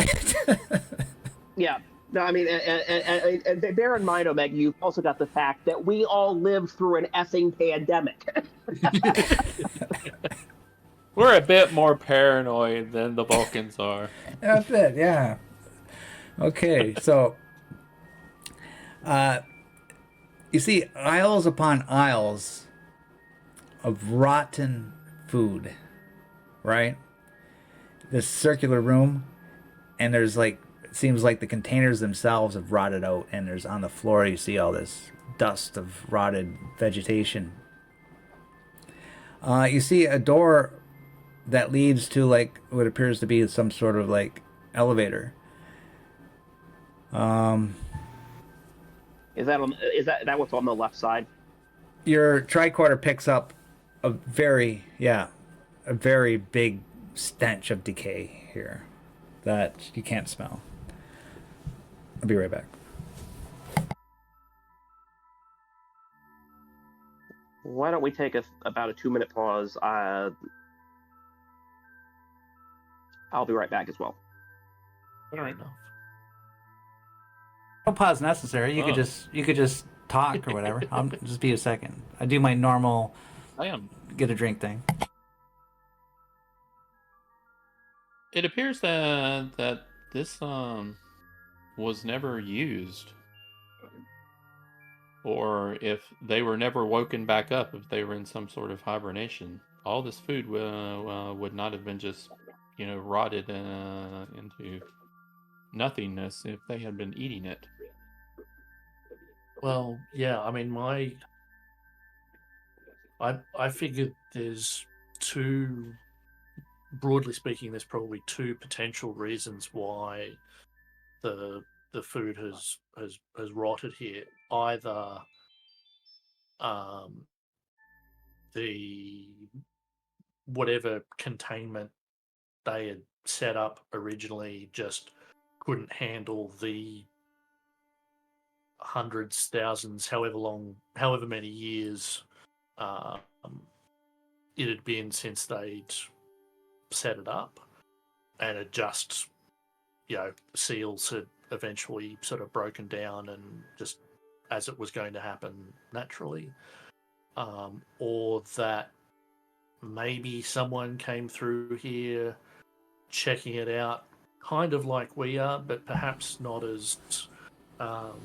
Yeah. No, I mean, and bear in mind, Omega, you've also got the fact that we all lived through an effing pandemic. We're a bit more paranoid than the Vulcans are. That's it. Yeah. Okay, so you see aisles upon aisles of rotten food, right? This circular room, and there's like it seems like the containers themselves have rotted out, and there's on the floor you see all this dust of rotted vegetation. You see a door that leads to like what appears to be some sort of like elevator. Is that what's on the left side? Your tricorder picks up a very big stench of decay here that you can't smell. I'll be right back. Why don't we take about a 2-minute pause? I'll be right back as well. Fair enough. No pause necessary. You Oh. could just talk or whatever. I'll just be a second. I do my normal I am. get a drink thing. It appears that this was never used, or if they were never woken back up, if they were in some sort of hibernation, all this food would not have been just rotted into nothingness if they had been eating it. Well, yeah, I mean, I figured there's two, broadly speaking, there's probably two potential reasons why the food has rotted here. Either the whatever containment they had set up originally just couldn't handle the hundreds, thousands, however many years it had been since they'd set it up, and it just, seals had eventually sort of broken down and just as it was going to happen naturally, or that maybe someone came through here checking it out, kind of like we are, but perhaps not as um,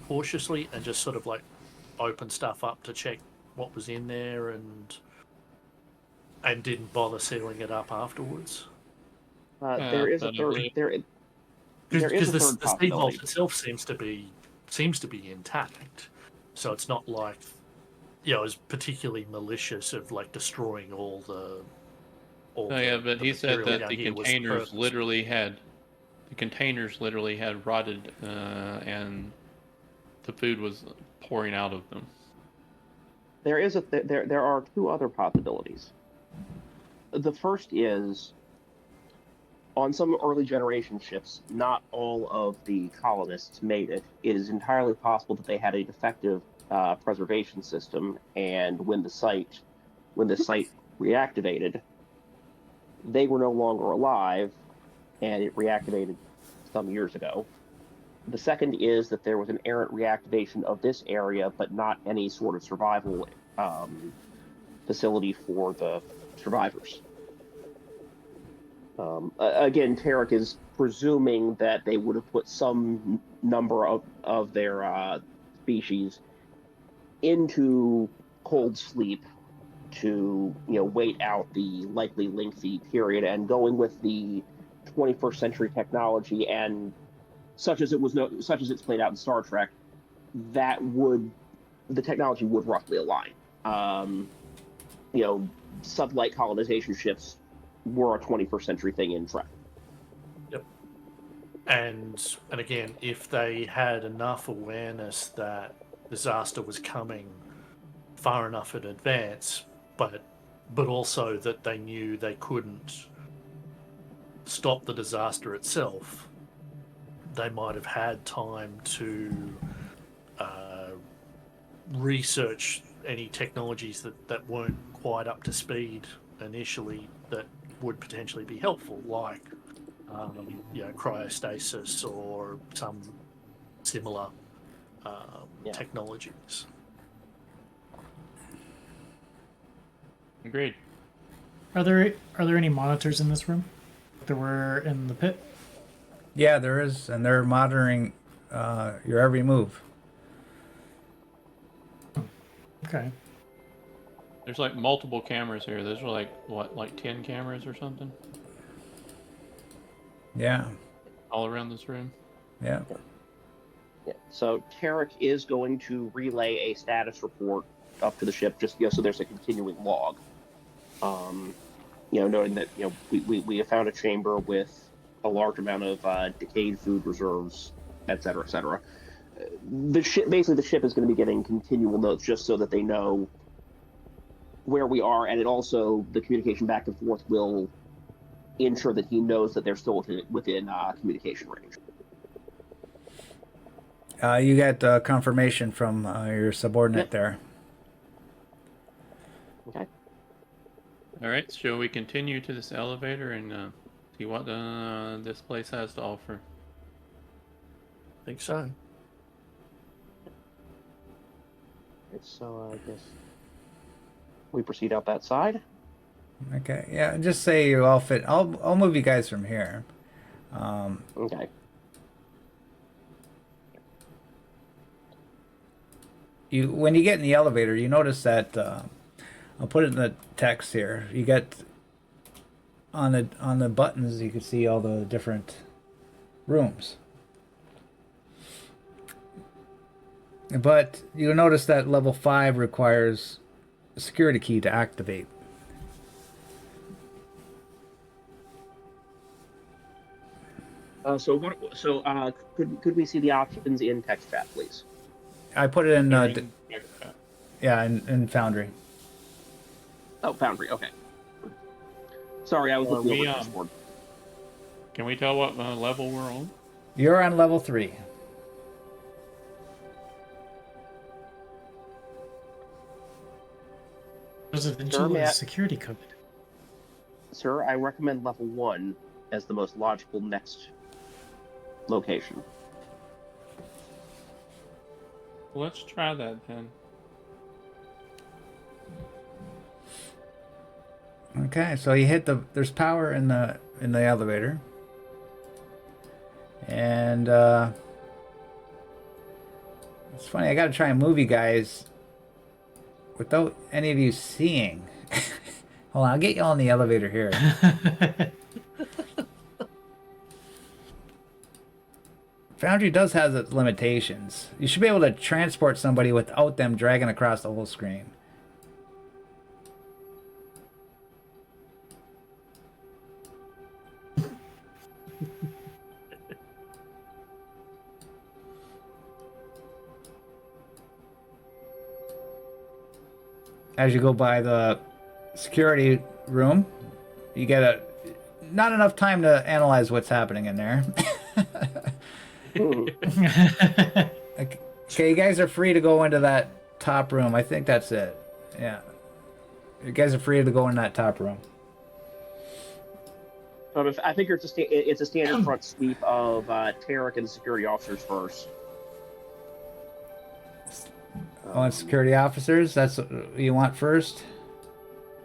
cautiously and just sort of like open stuff up to check what was in there and didn't bother sealing it up afterwards. There is a but I third. believe- There is Because a third the speed vault possibility. itself seems to be intact, so it's not like it was particularly malicious of like destroying all the. Oh yeah, but the he said material that down the here was containers purpose. literally had rotted, and the food was pouring out of them. There are two other possibilities. The first is on some early generation ships, not all of the colonists made it. It is entirely possible that they had a defective preservation system, and when the site reactivated, they were no longer alive, and it reactivated some years ago. The second is that there was an errant reactivation of this area, but not any sort of survival facility for the survivors. Again, Tarek is presuming that they would have put some number of their species into cold sleep to wait out the likely lengthy period, and going with the 21st century technology and such as it's played out in Star Trek, the technology would roughly align. Sublight colonization ships were a 21st century thing in Trek. Yep. And again, if they had enough awareness that disaster was coming far enough in advance, but also that they knew they couldn't stop the disaster itself, they might have had time to research any technologies that weren't quite up to speed initially that would potentially be helpful, like cryostasis or some similar technologies. Agreed. Are there any monitors in this room? Like there were in the pit? Yeah, there is, and they're monitoring your every move. Okay. There's like multiple cameras here. Those are like 10 cameras or something Yeah, all around this room. yeah. Yeah. So Tarek is going to relay a status report up to the ship, just so there's a continuing log. Knowing that we have found a chamber with a large amount of decayed food reserves, et cetera, et cetera. The ship is going to be getting continual notes just so that they know where we are, and the communication back and forth will ensure that he knows that they're still within communication range. You got confirmation from your subordinate there. Okay. All right, shall we continue to this elevator and see what this place has to offer? I think so. So I guess we proceed out that side. Okay, yeah. Just say you all fit. I'll move you guys from here. Okay. When you get in the elevator, you notice that I'll put it in the text here. You get on the buttons, you can see all the different rooms. But you'll notice that level 5 requires a security key to activate. Could we see the options in text chat, please? I put it in, They're in- in Foundry. Oh, Foundry. Okay. Sorry, I was looking over Discord. Can we tell what level we're on? You're on level 3. Residential is security code. Sir, I recommend level 1 as the most logical next location. Well, let's try that then. Okay, so you hit there's power in the elevator. And It's funny. I got to try and move you guys without any of you seeing. Hold on, I'll get you all in the elevator here. Foundry does have its limitations. You should be able to transport somebody without them dragging across the whole screen. As you go by the security room, you get not enough time to analyze what's happening in there. Okay, you guys are free to go into that top room. I think that's it. Yeah. You guys are free to go in that top room. I think it's a standard front sweep of Tarek and the security officers first. Oh, and security officers? That's what you want first?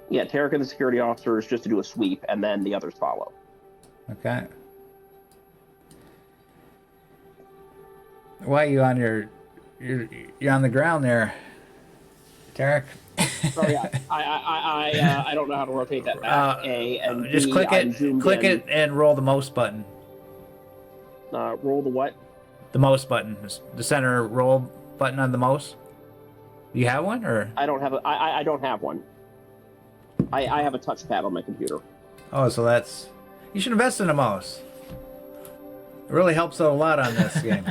Yeah, Tarek and the security officers just to do a sweep, and then the others follow. Okay. Why are you on you're on the ground there, Tarek? Sorry, I don't know how to rotate that back. And just B, click I'm zoomed click in. it, and roll the mouse button. Roll the what? The mouse button, the center roll button on the mouse. You have one, or I don't have I don't have one. I have a touchpad on my computer. oh, so that's you should invest in a mouse. It really helps out a lot on this game.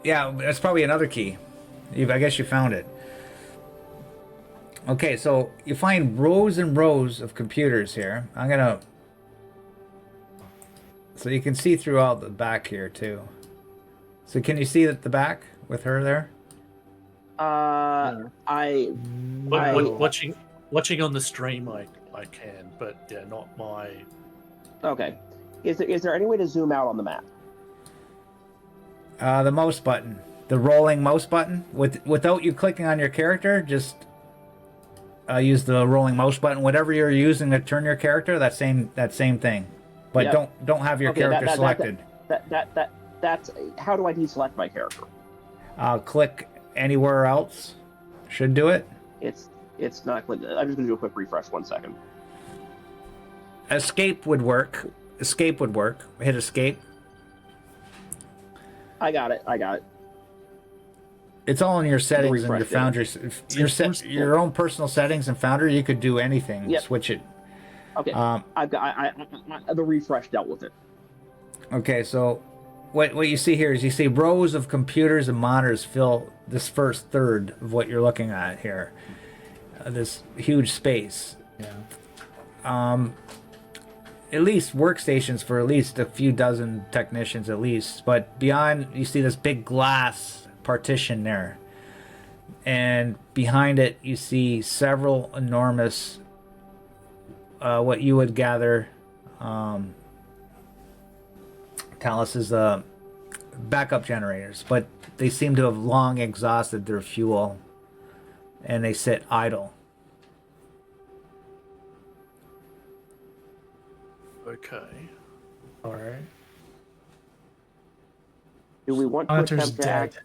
Yeah, that's probably another key. I guess you found it. Okay, so you find rows and rows of computers here. So you can see through all the back here too. So can you see the back with her there? Watching on the stream, I can, but yeah, not my. Okay. Is there any way to zoom out on the map? The mouse button, the rolling mouse button, without you clicking on your character, just use the rolling mouse button. Whatever you're using to turn your character, that same thing, but Yep. don't have your character selected. That's how do I deselect my character? Click anywhere else. Should do it. It's not click. I'm just gonna do a quick refresh. 1 second. Escape would work. Hit escape. I got it. It's all in your settings and your refresh Foundry. Your own personal settings in Foundry. You could do anything. Yep. Switch it. Okay. I've got the refresh dealt with it. Okay, so what you see here is you see rows of computers and monitors fill this first third of what you're looking at here. This huge space. Yeah. At least workstations for at least a few dozen technicians at least. But beyond, you see this big glass partition there. And behind it, you see several enormous, what you would gather, Talus is backup generators. But they seem to have long exhausted their fuel. And they sit idle. Okay. All right. Do we want to Hunter's attempt to act? dead.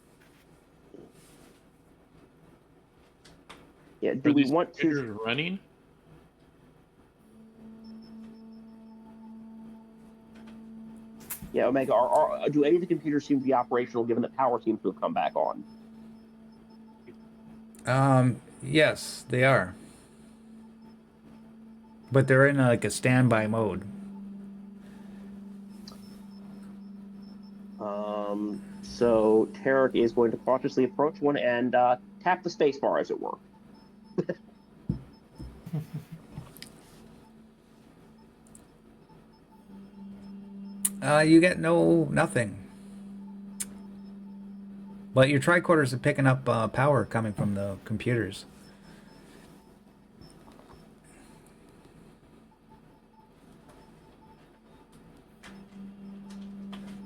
Yeah. Do Are we these want to? computers running? Yeah, Omega. Do any of the computers seem to be operational, given that power seems to have come back on? Yes, they are. But they're in like a standby mode. So Tarek is going to cautiously approach one and tap the space bar, as it were. You get nothing. But your tricorders are picking up power coming from the computers.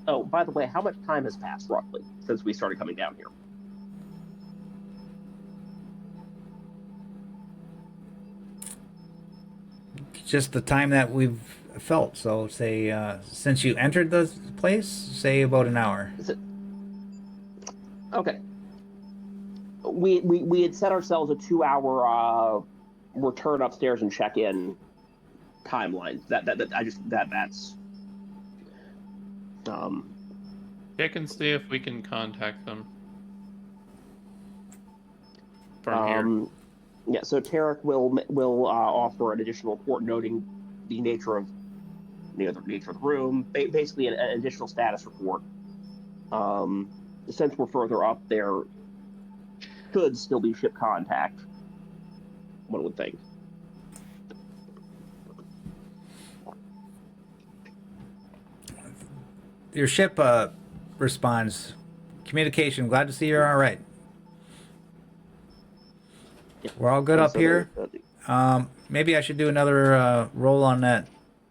Oh, by the way, how much time has passed roughly since we started coming down here? Just the time that we've felt. So say since you entered the place, say about an hour. Okay. We had set ourselves a 2 hour return upstairs and check in timeline. That's Check and see if we can contact them from here. Yeah. So Tarek will offer an additional report noting the nature of the nature of the room, basically an additional status report. Since we're further up, there should still be ship contact. One would think. Your ship responds. Communication. Glad to see you're all right. Yeah. We're all good up So here. Maybe I should do another roll on that,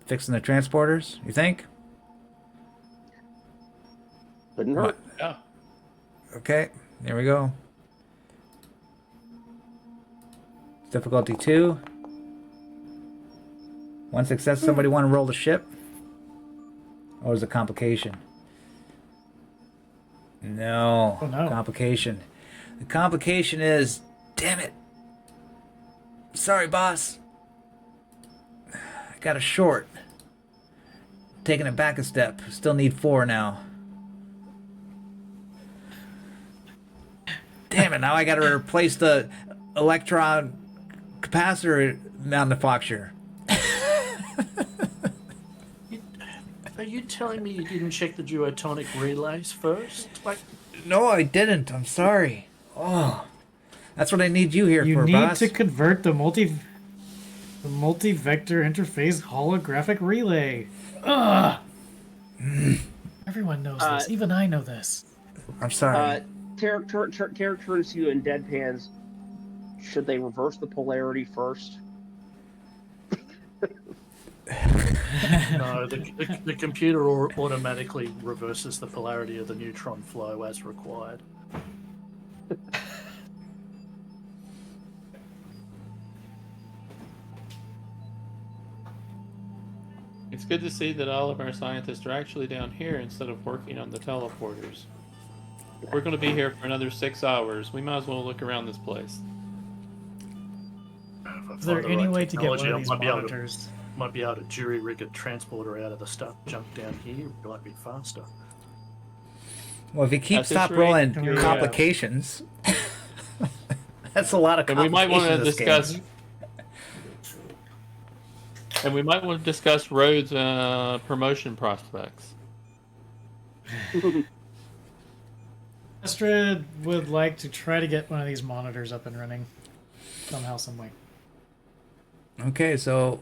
fixing the transporters. You think? Couldn't hurt. Yeah. Okay, there we go. Difficulty 2. One success. Somebody want to roll the ship? Or is it complication? No. Oh, no. Complication. The complication is, damn it. Sorry, boss. I got a short. Taking it back a step. Still need 4 now. Damn it, now I gotta replace the electron capacitor manufacturer. Are you telling me you didn't check the duotonic relays first? Like, No, I didn't. I'm sorry. Oh, that's what I need you here You for, need boss. to convert the multi-vector interface holographic relay. Ugh. Everyone knows this. Even I know this. I'm sorry. Tarek turns to you and deadpans. Should they reverse the polarity first? no, the computer automatically reverses the polarity of the neutron flow as required. It's good to see that all of our scientists are actually down here instead of working on the teleporters. We're going to be here for another 6 hours. We might as well look around this place. Is there any way to get one of these monitors? Might be able to jury rig a transporter out of the stuff junk down here. It might be faster. Well, if you keep At this stop rate, rolling you're, complications, that's a lot of And we might want to complications. This game. discuss. And we might want to discuss Rhodes' promotion prospects. Astrid would like to try to get one of these monitors up and running somehow, some way. Okay, so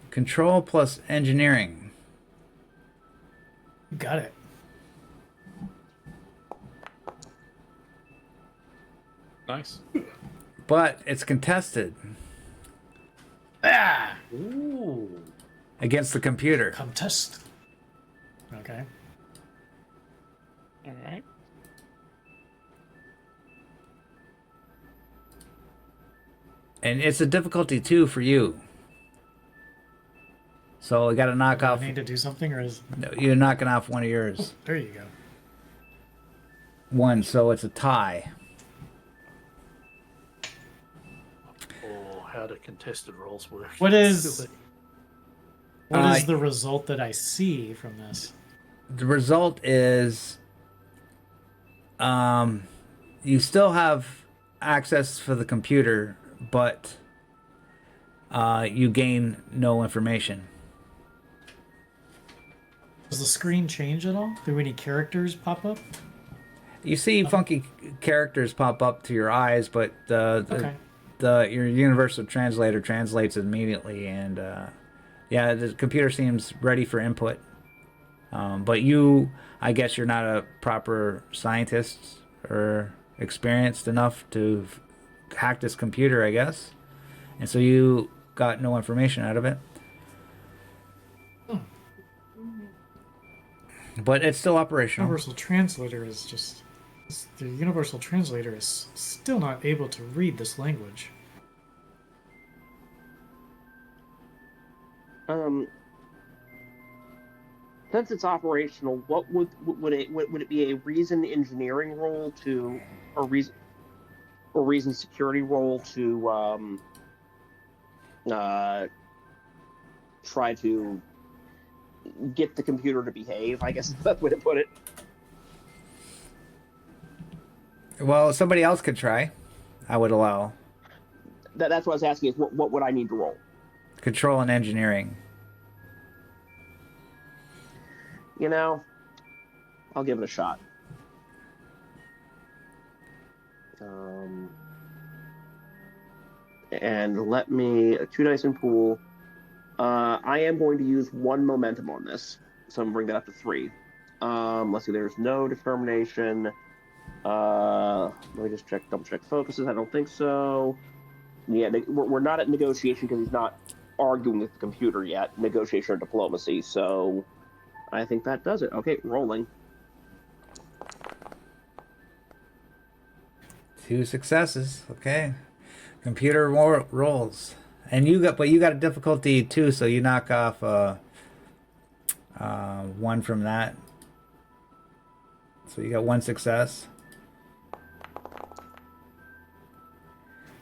control plus engineering. Got it. Nice. But it's contested Ah! Ooh. against the computer. Contest. Okay. All right. And it's a difficulty 2 for you. So we got to knock Do I off. need to do something, or is No, you're knocking off one of yours. there you go? One, so it's a tie. Or how do contested roles work? What is the result that I see from this? The result is you still have access for the computer, but you gain no information. Does the screen change at all? Do any characters pop up? You see funky characters pop up to your eyes, but Okay. your universal translator translates it immediately, and yeah, the computer seems ready for input. But you, I guess you're not a proper scientist or experienced enough to hack this computer, I guess. And so you got no information out of it. But it's still operational. Universal translator is just... The universal translator is still not able to read this language. Since it's operational, what would it be a reason engineering role to or reason security role to uh, try to get the computer to behave? I guess is the best way to put it. Well, somebody else could try. I would allow That's what I was asking. Is what would I need to roll? control and engineering. You know, I'll give it a shot. And let me 2 dice in pool. I am going to use 1 momentum on this, so I'm gonna bring that up to 3. Let's see. There's no determination. Let me just double check focuses. I don't think so. Yeah, we're not at negotiation because he's not arguing with the computer yet. Negotiation or diplomacy. So I think that does it. Okay, rolling. 2 successes. Okay. Computer rolls. And you got a difficulty 2, so you knock off 1 from that. So you got 1 success.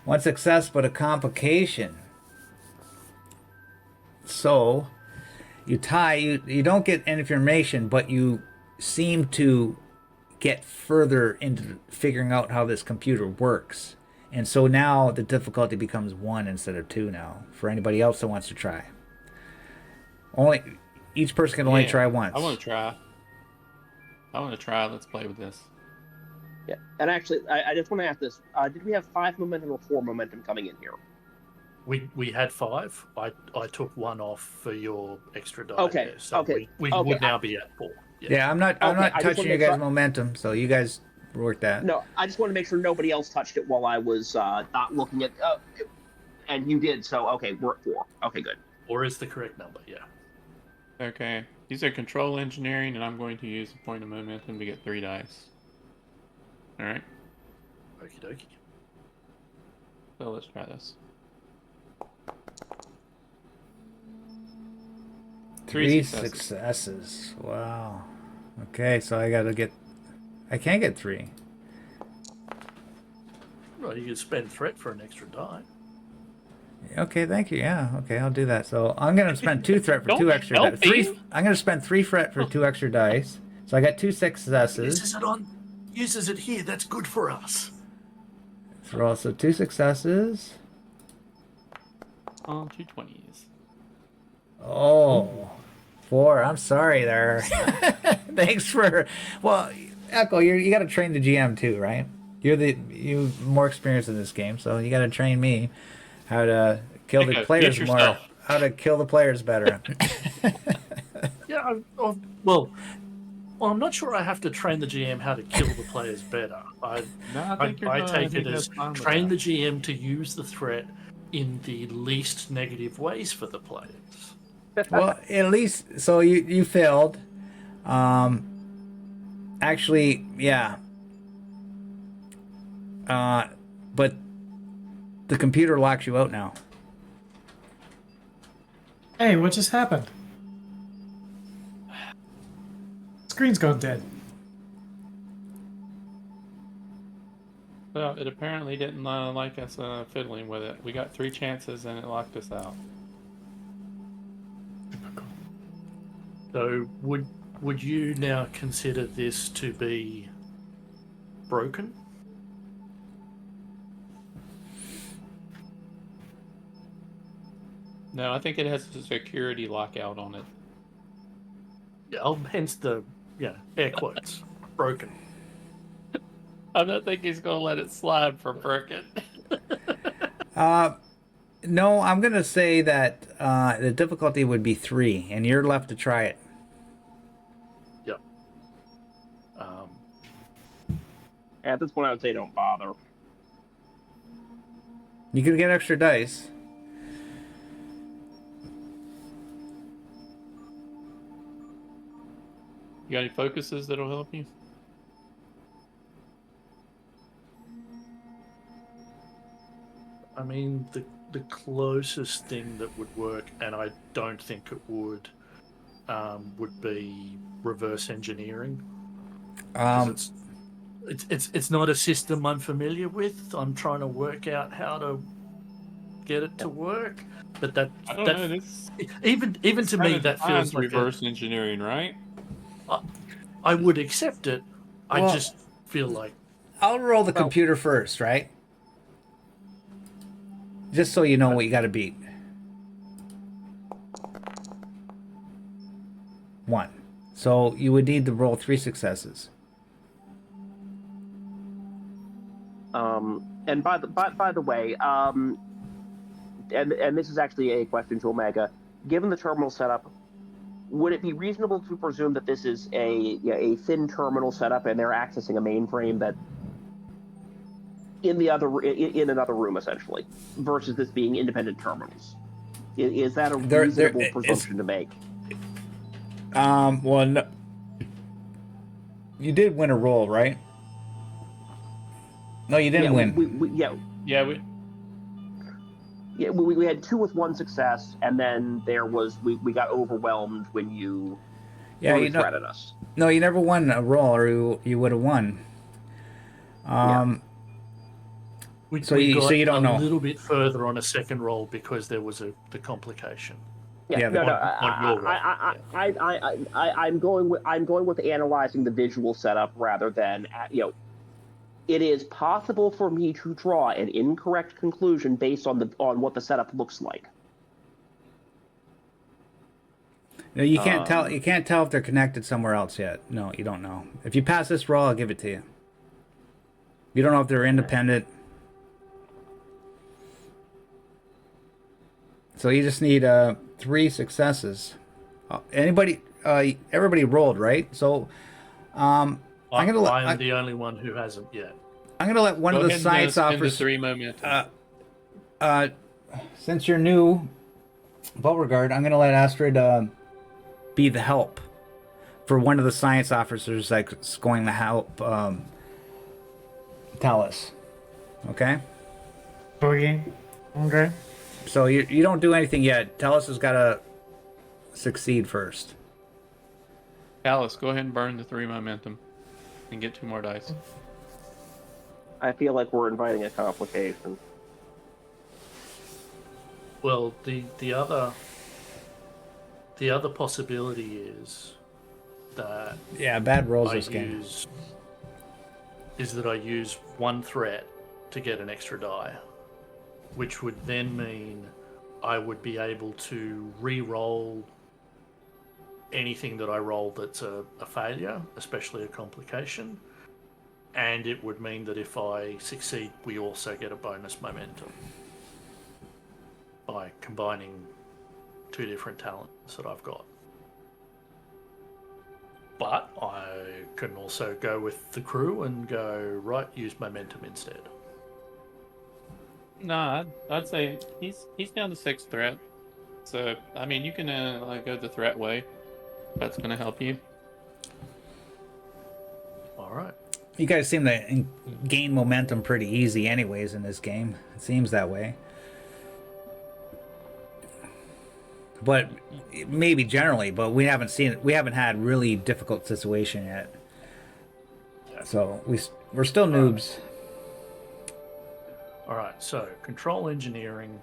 1 success, but a complication. So you tie. You don't get any information, but you seem to get further into figuring out how this computer works. And so now the difficulty becomes 1 instead of 2 now for anybody else that wants to try. Each person can only try once. I want to try. Let's play with this. Yeah, and actually, I just want to ask this: did we have 5 momentum or 4 momentum coming in here? We had 5. I took 1 off for your extra die. Okay. There, so okay. We would now be at 4. Yeah, I'm not touching your guys' momentum, so you guys work that. No, I just want to make sure nobody else touched it while I was not looking at. And you did, so okay, we're at 4. Okay, good. 4 is the correct number. Yeah. Okay. These are control engineering, and I'm going to use a point of momentum to get 3 dice. All right. Okie dokie. So let's try this. 3 successes. Wow. Okay, so I can't get 3. Well, you could spend threat for an extra die. Okay, thank you. Yeah, okay, I'll do that. So I'm gonna spend 2 threat for 2 extra dice. I'm gonna spend 3 threat for 2 extra dice. So I got 2 successes. Uses it here. That's good for us. So also 2 successes. 2 20s. Oh, 4. I'm sorry there. Thanks for. Well, Echo, you got to train the GM too, right? You more experienced in this game, so you got to train me how to kill the players more. How to kill the players better. Yeah. Well, I'm not sure I have to train the GM how to kill the players better. I take it as train the GM to use the threat in the least negative ways for the players. Well, at least so you failed. Actually, yeah. But the computer locks you out now. Hey, what just happened? Screen's gone dead. Well, it apparently didn't like us fiddling with it. We got 3 chances and it locked us out. So would you now consider this to be broken? No, I think it has a security lockout on it. Yeah, hence the air quotes broken. I don't think he's gonna let it slide for broken. No, I'm gonna say that the difficulty would be 3, and you're left to try it. Yep. At this point, I would say don't bother. You can get extra dice. You got any focuses that'll help you? I mean, the closest thing that would work, and I don't think it would would be reverse engineering. 'Cause it's not a system I'm familiar with. I'm trying to work out how to get it to work. But I don't know. This even to me that feels like reverse engineering, right? I would accept it. I Well, just feel like I'll roll the computer first, right? Just so you know what you got to beat. 1. So you would need to roll 3 successes. And by the way, and this is actually a question to Omega. Given the terminal setup, would it be reasonable to presume that this is a thin terminal setup and they're accessing a mainframe that in another room essentially, versus this being independent terminals? Is that a reasonable presumption to make? Well, no, you did win a roll, right? No, you didn't win. We had 2 with 1 success, and then we got overwhelmed when you threatened us. No, you never won a roll, or you would have won. we so you don't know. A little bit further on a second roll because there was the complication. I'm going with analyzing the visual setup rather than It is possible for me to draw an incorrect conclusion based on what the setup looks like. No, you can't tell. You can't tell if they're connected somewhere else yet. No, you don't know. If you pass this roll, I'll give it to you. You don't know if they're independent. So you just need 3 successes. Everybody rolled, right? So I'm the only one who hasn't yet. I'm gonna let one of the science officers. 3 momentum. Since you're new, Beauregard, I'm gonna let Astrid be the help for one of the science officers that's going to help tell us. Okay. Okay. So you don't do anything yet. Tellus has got to succeed first. Alice, go ahead and burn the 3 momentum and get 2 more dice. I feel like we're inviting a complication. Well, the other possibility is that bad rolls this game. Is that I use 1 threat to get an extra die, which would then mean I would be able to re-roll anything that I roll that's a failure, especially a complication, and it would mean that if I succeed, we also get a bonus momentum by combining 2 different talents that I've got. But I can also go with the crew and go, right, use momentum instead. Nah, I'd say he's down to 6 threat. So, I mean, you can go the threat way. That's going to help you. All right. You guys seem to gain momentum pretty easy anyways in this game. It seems that way. But maybe generally, but we haven't had really difficult situation yet. So we're still noobs. All right, so control engineering,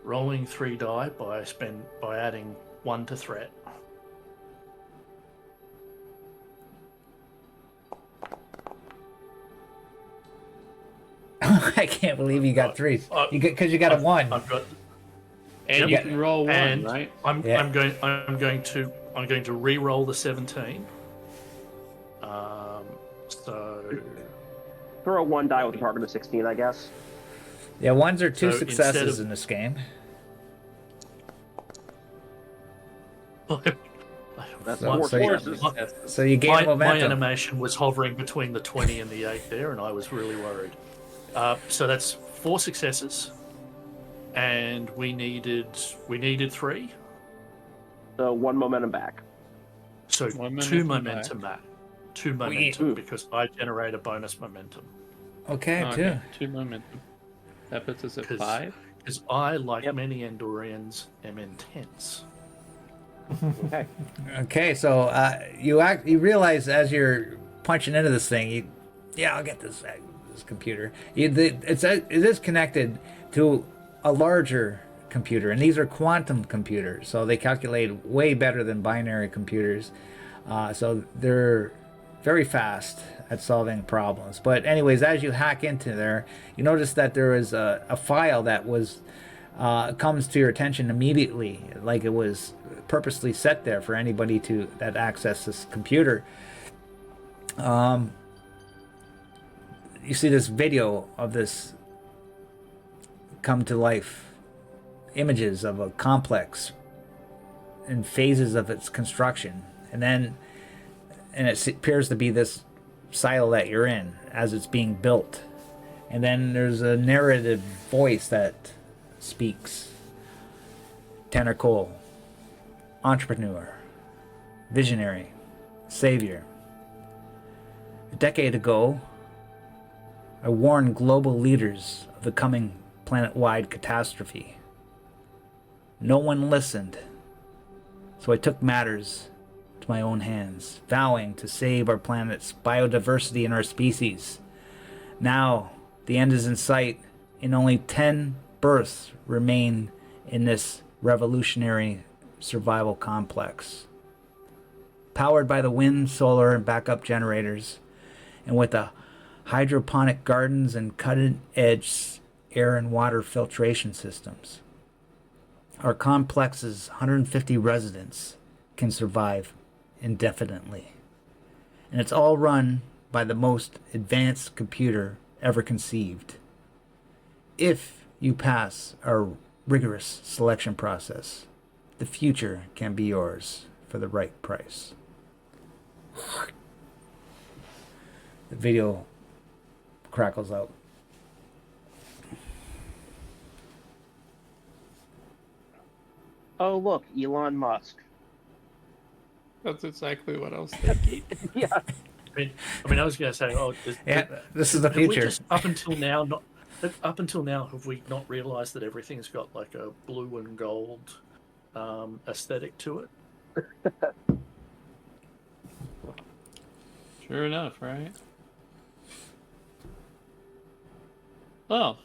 rolling 3 die by adding 1 to threat. I can't believe you got 3. Because you got a 1. I've got. And you can roll 1, right? I'm going to re-roll the 17. So throw 1 die with a target of 16, I guess. Yeah, 1s are 2 successes in this game. That's so you gain momentum. My animation was hovering between the 20 and the 8 there, and I was really worried. So that's 4 successes, and we needed 3. So 1 momentum back. So 2 momentum back. 2 momentum because I generate a bonus momentum. Okay, 2 momentum. That puts us at 5. Because I, like many Andorians, am intense. Okay. Okay, so you realize as you're punching into this thing, I'll get this computer. It is connected to a larger computer, and these are quantum computers, so they calculate way better than binary computers. So they're very fast at solving problems. But anyways, as you hack into there, you notice that there is a file that was comes to your attention immediately, like it was purposely set there for anybody that access this computer. You see this video of this come to life, images of a complex in phases of its construction, and it appears to be this silo that you're in as it's being built. And then there's a narrative voice that speaks. Tanner Cole, entrepreneur, visionary, savior. A decade ago, I warned global leaders of the coming planet-wide catastrophe. No one listened, so I took matters to my own hands, vowing to save our planet's biodiversity and our species. Now, the end is in sight, and only 10 births remain in this revolutionary survival complex. Powered by the wind, solar, and backup generators, and with the hydroponic gardens and cutting-edge air and water filtration systems, our complex's 150 residents can survive indefinitely. And it's all run by the most advanced computer ever conceived. If you pass our rigorous selection process, the future can be yours for the right price. The video crackles out. Oh, look, Elon Musk. That's exactly what I was thinking. Yeah. I mean, I was going to say, This is the have we future. just up until now have we not realised that everything's got like a blue and gold aesthetic to it? Sure enough, right? Well,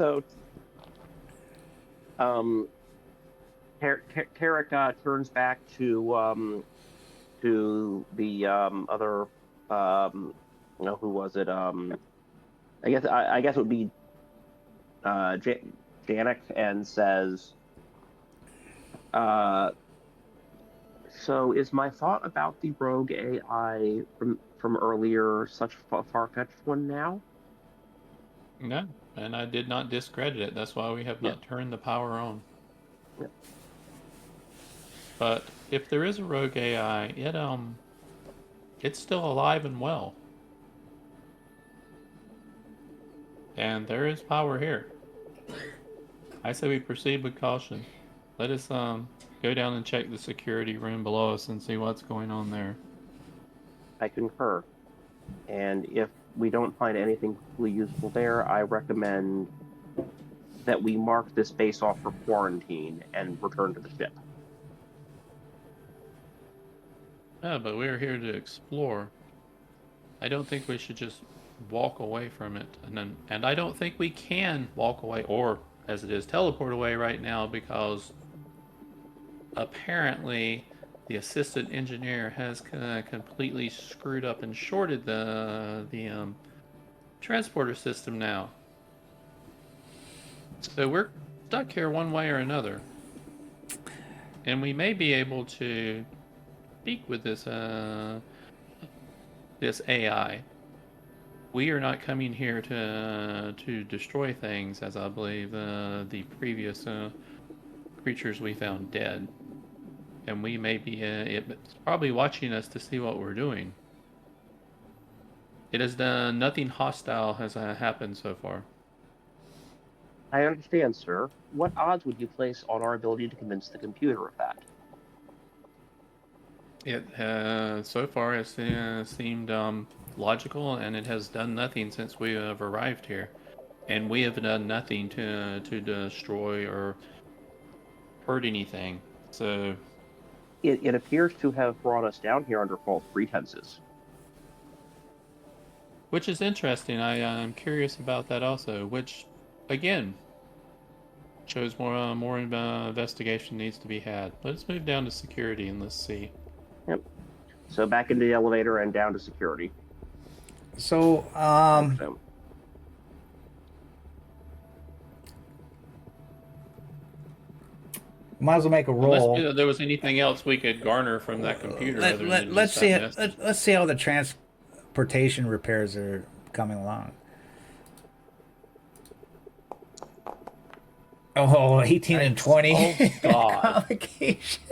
So, Tarek turns back to the other, who was it? I guess it would be Janik, and says, "So is my thought about the rogue AI from earlier such a far-fetched one now?" no, and I did not discredit it. That's why we have not turned the power on. Yeah. But if there is a rogue AI, it's still alive and well. And there is power here. I say we proceed with caution. Let us go down and check the security room below us and see what's going on there. I concur. And if we don't find anything really useful there, I recommend that we mark this base off for quarantine and return to the ship. Yeah, but we're here to explore. I don't think we should just walk away from it, and I don't think we can walk away, or as it is, teleport away right now, because apparently the assistant engineer has completely screwed up and shorted the transporter system now. So we're stuck here one way or another, and we may be able to speak with this AI. We are not coming here to destroy things, as I believe the previous creatures we found dead. And we may be it's probably watching us to see what we're doing. It has done nothing hostile has happened so far. I understand, sir. What odds would you place on our ability to convince the computer of that? It so far has seemed logical, and it has done nothing since we have arrived here, and we have done nothing to destroy or heard anything. So, It appears to have brought us down here under false pretenses. which is interesting. I'm curious about that also. Which, again, shows more investigation needs to be had. Let's move down to security and let's see. Yep. So back into the elevator and down to security. So, So, might as well make a roll. Unless there was anything else we could garner from that computer. other than Let's just see. that message. Let's see how the transportation repairs are coming along. Oh, 18 and 20. Oh, God. Complication.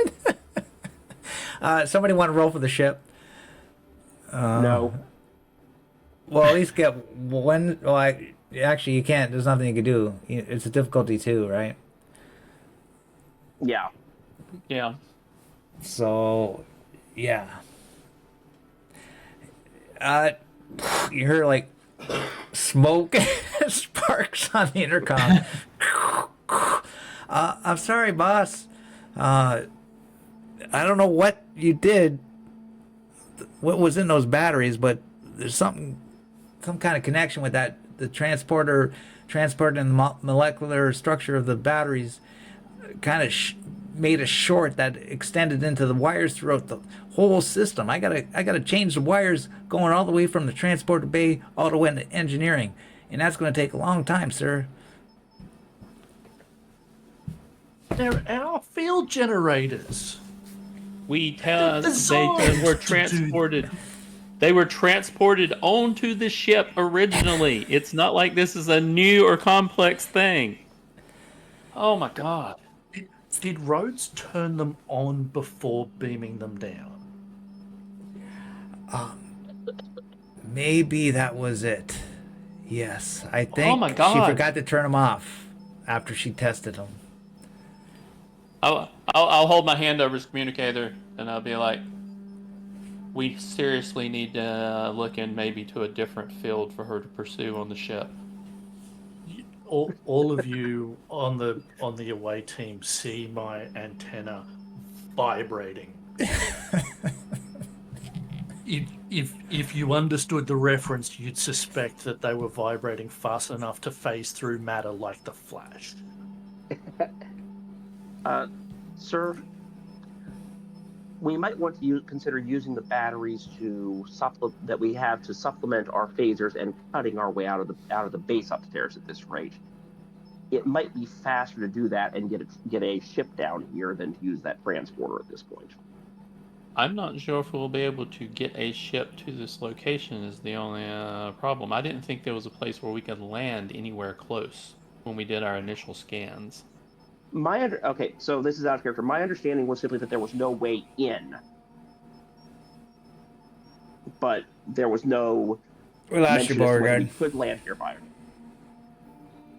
Somebody want to roll for the ship? no. Well, at least get one. Well, actually, you can't. There's nothing you can do. It's a difficulty 2, right? Yeah. Yeah. So, yeah. You hear like smoke, sparks on the intercom. I'm sorry, boss. I don't know what you did, what was in those batteries, but there's some kind of connection with that. The transporting the molecular structure of the batteries kind of made a short that extended into the wires throughout the whole system. I gotta change the wires going all the way from the transporter bay all the way into engineering, and that's going to take a long time, sir. They're our field generators. We tell They're they designed were to do- transported. They were transported onto the ship originally. It's not like this is a new or complex thing. Oh my God. Did Rhodes turn them on before beaming them down? Maybe that was it. Yes, I think Oh my God. she forgot to turn them off after she tested them. I'll hold my hand over his communicator and I'll be like, we seriously need to look in maybe to a different field for her to pursue on the ship. All of you on the away team see my antenna vibrating. If you understood the reference, you'd suspect that they were vibrating fast enough to phase through matter like the Flash. Sir, we might want to consider using the batteries that we have to supplement our phasers and cutting our way out of the base upstairs at this rate. It might be faster to do that and get a ship down here than to use that transporter at this point. I'm not sure if we'll be able to get a ship to this location is the only problem. I didn't think there was a place where we could land anywhere close when we did our initial scans. Okay, so this is out of character. My understanding was simply that there was no way in, but there was no We lost you, mention as to whether we Beauregard. could land here by.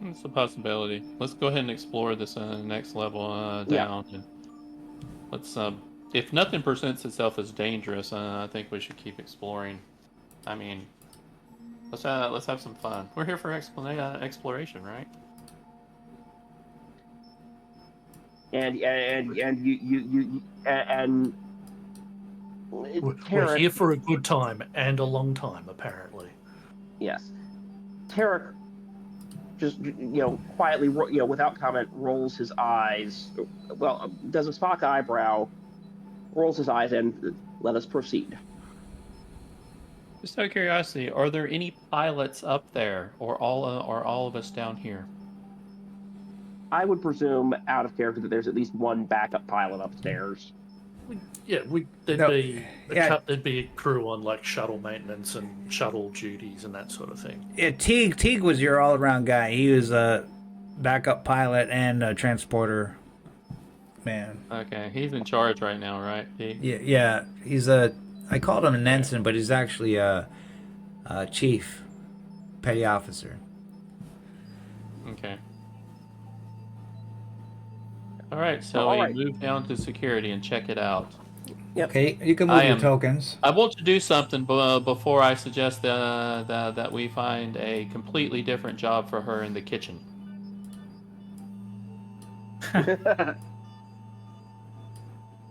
It's a possibility. Let's go ahead and explore this next level down. And let's, if nothing presents itself as dangerous, I think we should keep exploring. I mean, let's have some fun. We're here for exploration, right? And We're Tarek, here for a good time and a long time, apparently. yes, Tarek just quietly without comment rolls his eyes. Well, does a Spock eyebrow, rolls his eyes, and let us proceed. Just out of curiosity, are there any pilots up there, or all of us down here? I would presume, out of character, that there's at least one backup pilot upstairs. Yeah, there'd No, be yeah. there'd be a crew on like shuttle maintenance and shuttle duties and that sort of thing. Yeah, Teague was your all-around guy. He was a backup pilot and a transporter man. Okay, he's in charge right now, right? Yeah. He's I called him an ensign, but he's actually a chief, petty officer. Okay. All right, so All we right. move down to security and check it out. Okay, you can move your tokens. I want to do something before I suggest that we find a completely different job for her in the kitchen.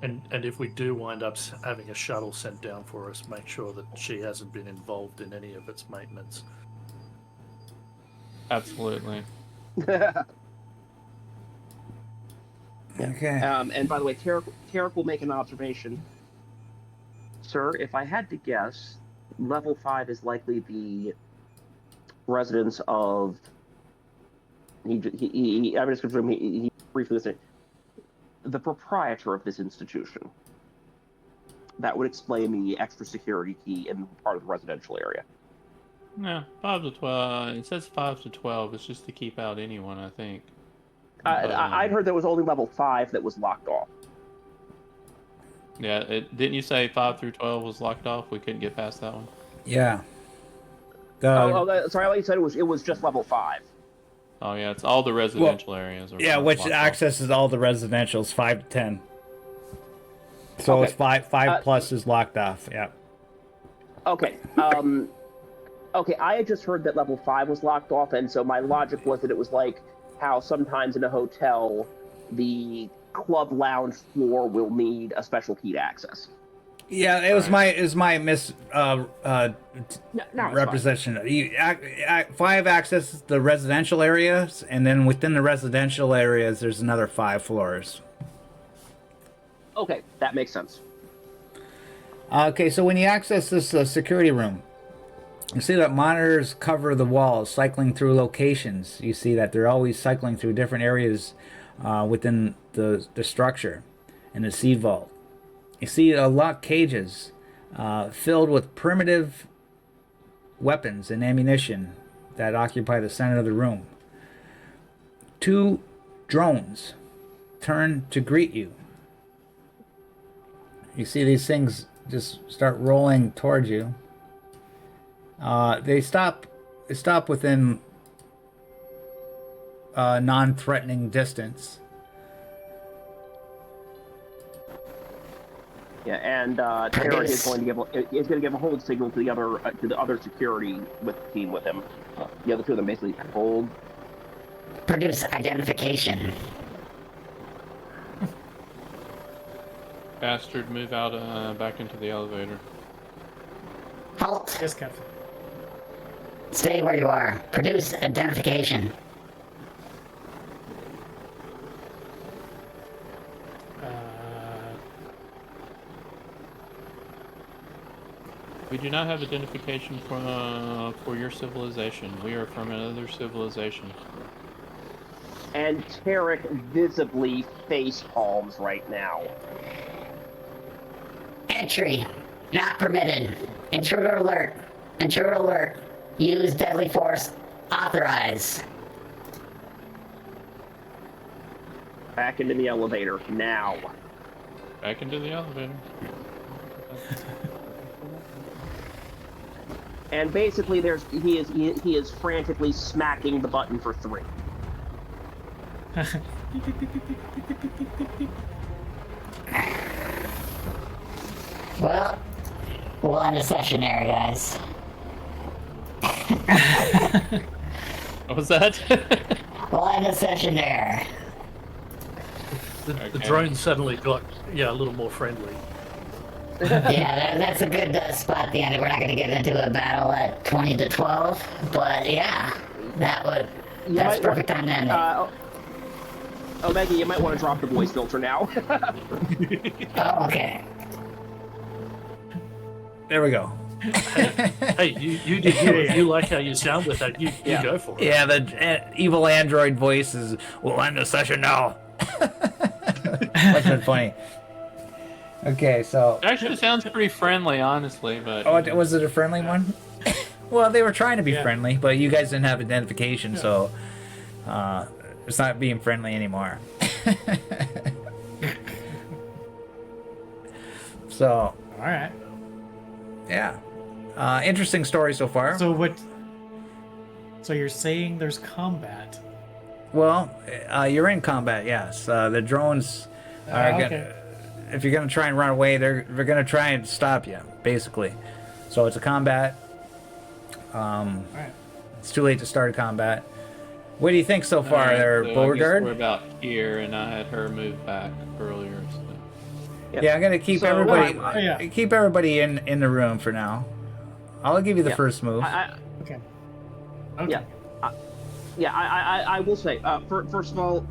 And if we do wind up having a shuttle sent down for us, make sure that she hasn't been involved in any of its maintenance. Absolutely. Okay. And by the way, Tarek will make an observation. Sir, if I had to guess, level 5 is likely the residence of. I'm just confirming. He briefly said the proprietor of this institution. That would explain the extra security key in part of the residential area. Yeah, 5 to 12. It says 5 to 12. It's just to keep out anyone, I think. I'd heard there was only level 5 that was locked off. Yeah, didn't you say 5 through 12 was locked off? We couldn't get past that one. Yeah. Sorry, I thought you said it was just level 5. Oh yeah, it's all the residential areas. Yeah, which locked off. accesses all the residentials 5 to 10. So Okay. it's 5 plus is locked off. Yeah. Okay. Okay, I had just heard that level 5 was locked off, and so my logic was that it was like how sometimes in a hotel, the club lounge floor will need a special key to access. Yeah, it was my No, representation. 5 accesses the residential areas, and then within the residential areas, there's another 5 floors. Okay, that makes sense. Okay, so when you access this security room, you see that monitors cover the walls, cycling through locations. You see that they're always cycling through different areas within the structure and the seed vault. You see locked cages filled with primitive weapons and ammunition that occupy the center of the room. 2 drones turn to greet you. You see these things just start rolling towards you. They stop within non-threatening distance. Yeah, and Tarek is going to give a hold signal to the other security team with him. The other two of them basically hold. Produce identification. Bastard, move out back into the elevator. Halt. Yes, Captain. Stay where you are. Produce identification. We do not have identification for your civilization. We are from another civilization. And Tarek visibly face palms right now. Entry. Not permitted. Intruder alert. Intruder alert. Use deadly force. Authorize. Back into the elevator now. Back into the elevator. And basically, he is frantically smacking the button for 3. Well, we'll end the session there, guys. What was that? We'll end the session there. The drone suddenly got a little more friendly. Yeah, that's a good spot at the end. We're not going to get into a battle at 20 to 12, but yeah, that's perfect time to end it. Omega, you might want to drop the voice filter now. Oh, okay. There we go. Hey, you did good. You like how you sound with that. You go for it. Yeah, the evil android voice is, we'll end the session now. That's been funny. Okay, so... It actually sounds pretty friendly, honestly, but... Oh, was it a friendly one? Well, they were trying to be friendly, but you guys didn't have identification, so... it's not being friendly anymore. So... Alright. Yeah. Interesting story so far. So you're saying there's combat? Well, you're in combat, yes. The drones are okay. gonna... If you're gonna try and run away, they're gonna try and stop you, basically. So it's a combat. Alright. It's too late to start a combat. What do you think so far, Alright, there, so I guess Beauregard? we're about here, and I had her move back earlier. So. Yeah, I'm gonna keep So, everybody yeah. keep everybody in the room for now. I'll give you the Yeah. first move. Okay. Okay. Yeah. I will say. First of all,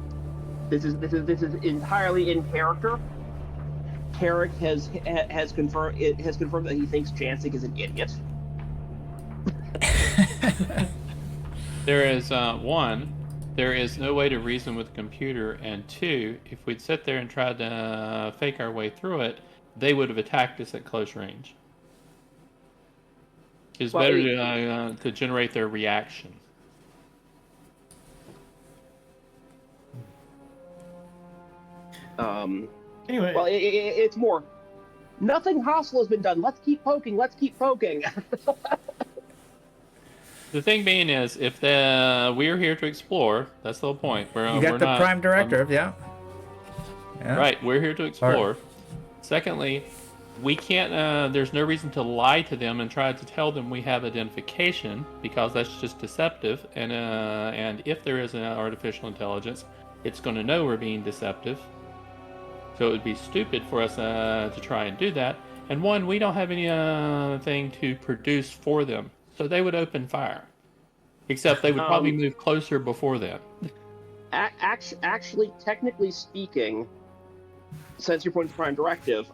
this is entirely in character. Carrick has confirmed that he thinks Jancic is an idiot. There is one, there is no way to reason with a computer, and two, if we'd sit there and tried to fake our way through it, they would have attacked us at close range. It's Well, better to generate their reaction. Anyway, Well, it's more. Nothing hostile has been done. Let's keep poking. Let's keep poking. The thing being is, if we're here to explore, that's the whole point. You got the prime directive, yeah. Right, we're here to explore. Secondly, we can't. There's no reason to lie to them and try to tell them we have identification, because that's just deceptive. And if there is an artificial intelligence, it's going to know we're being deceptive. So it would be stupid for us to try and do that. And one, we don't have anything to produce for them, so they would open fire. Except they would probably move closer before then. Actually, technically speaking, since you're pointing to Prime Directive,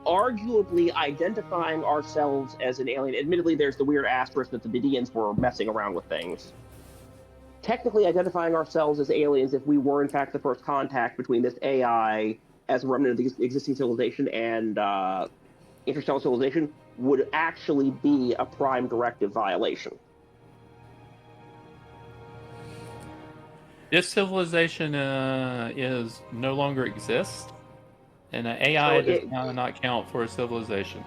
arguably identifying ourselves as an alien, admittedly there's the weird asterisk that the Medians were messing around with things. Technically identifying ourselves as aliens, if we were in fact the first contact between this AI as a remnant of the existing civilization and interstellar civilization, would actually be a Prime Directive violation. This civilization is no longer exists, and AI does not count for a civilization.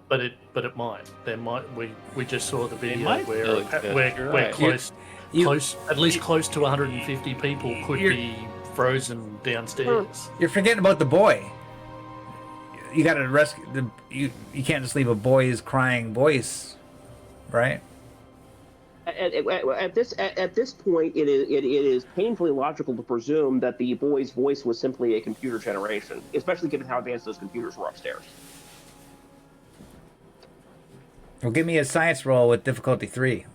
But it might. There might. We just saw the video might where still exist. we're Right. close, at least close to 150 people could be frozen downstairs. You're forgetting about the boy. You got to rescue you can't just leave a boy's crying voice, right? At this point, it is painfully logical to presume that the boy's voice was simply a computer generation, especially given how advanced those computers were upstairs. Well, give me a science roll with difficulty 3.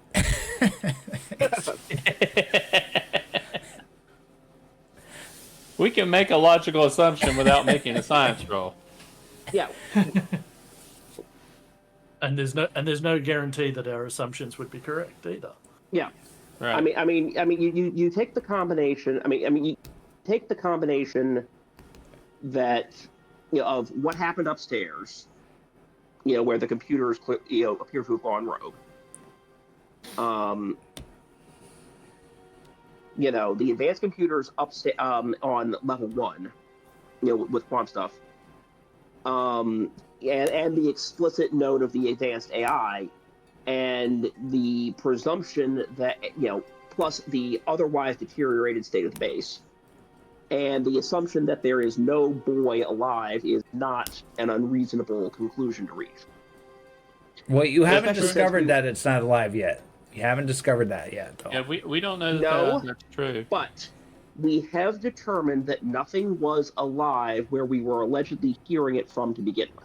We can make a logical assumption without making a science roll. Yeah. And there's no guarantee that our assumptions would be correct either. Yeah. Right. I mean, you take the combination. You take the combination that of what happened upstairs, where the computers appear to have gone rogue. The advanced computers upstairs on level 1, with quantum stuff. And the explicit note of the advanced AI, and the presumption that, plus the otherwise deteriorated state of the base, and the assumption that there is no boy alive is not an unreasonable conclusion to reach. Well, you haven't Especially discovered that it's not alive yet. You haven't discovered that yet, though. Yeah, we don't know No. that's true. But we have determined that nothing was alive where we were allegedly hearing it from to begin with.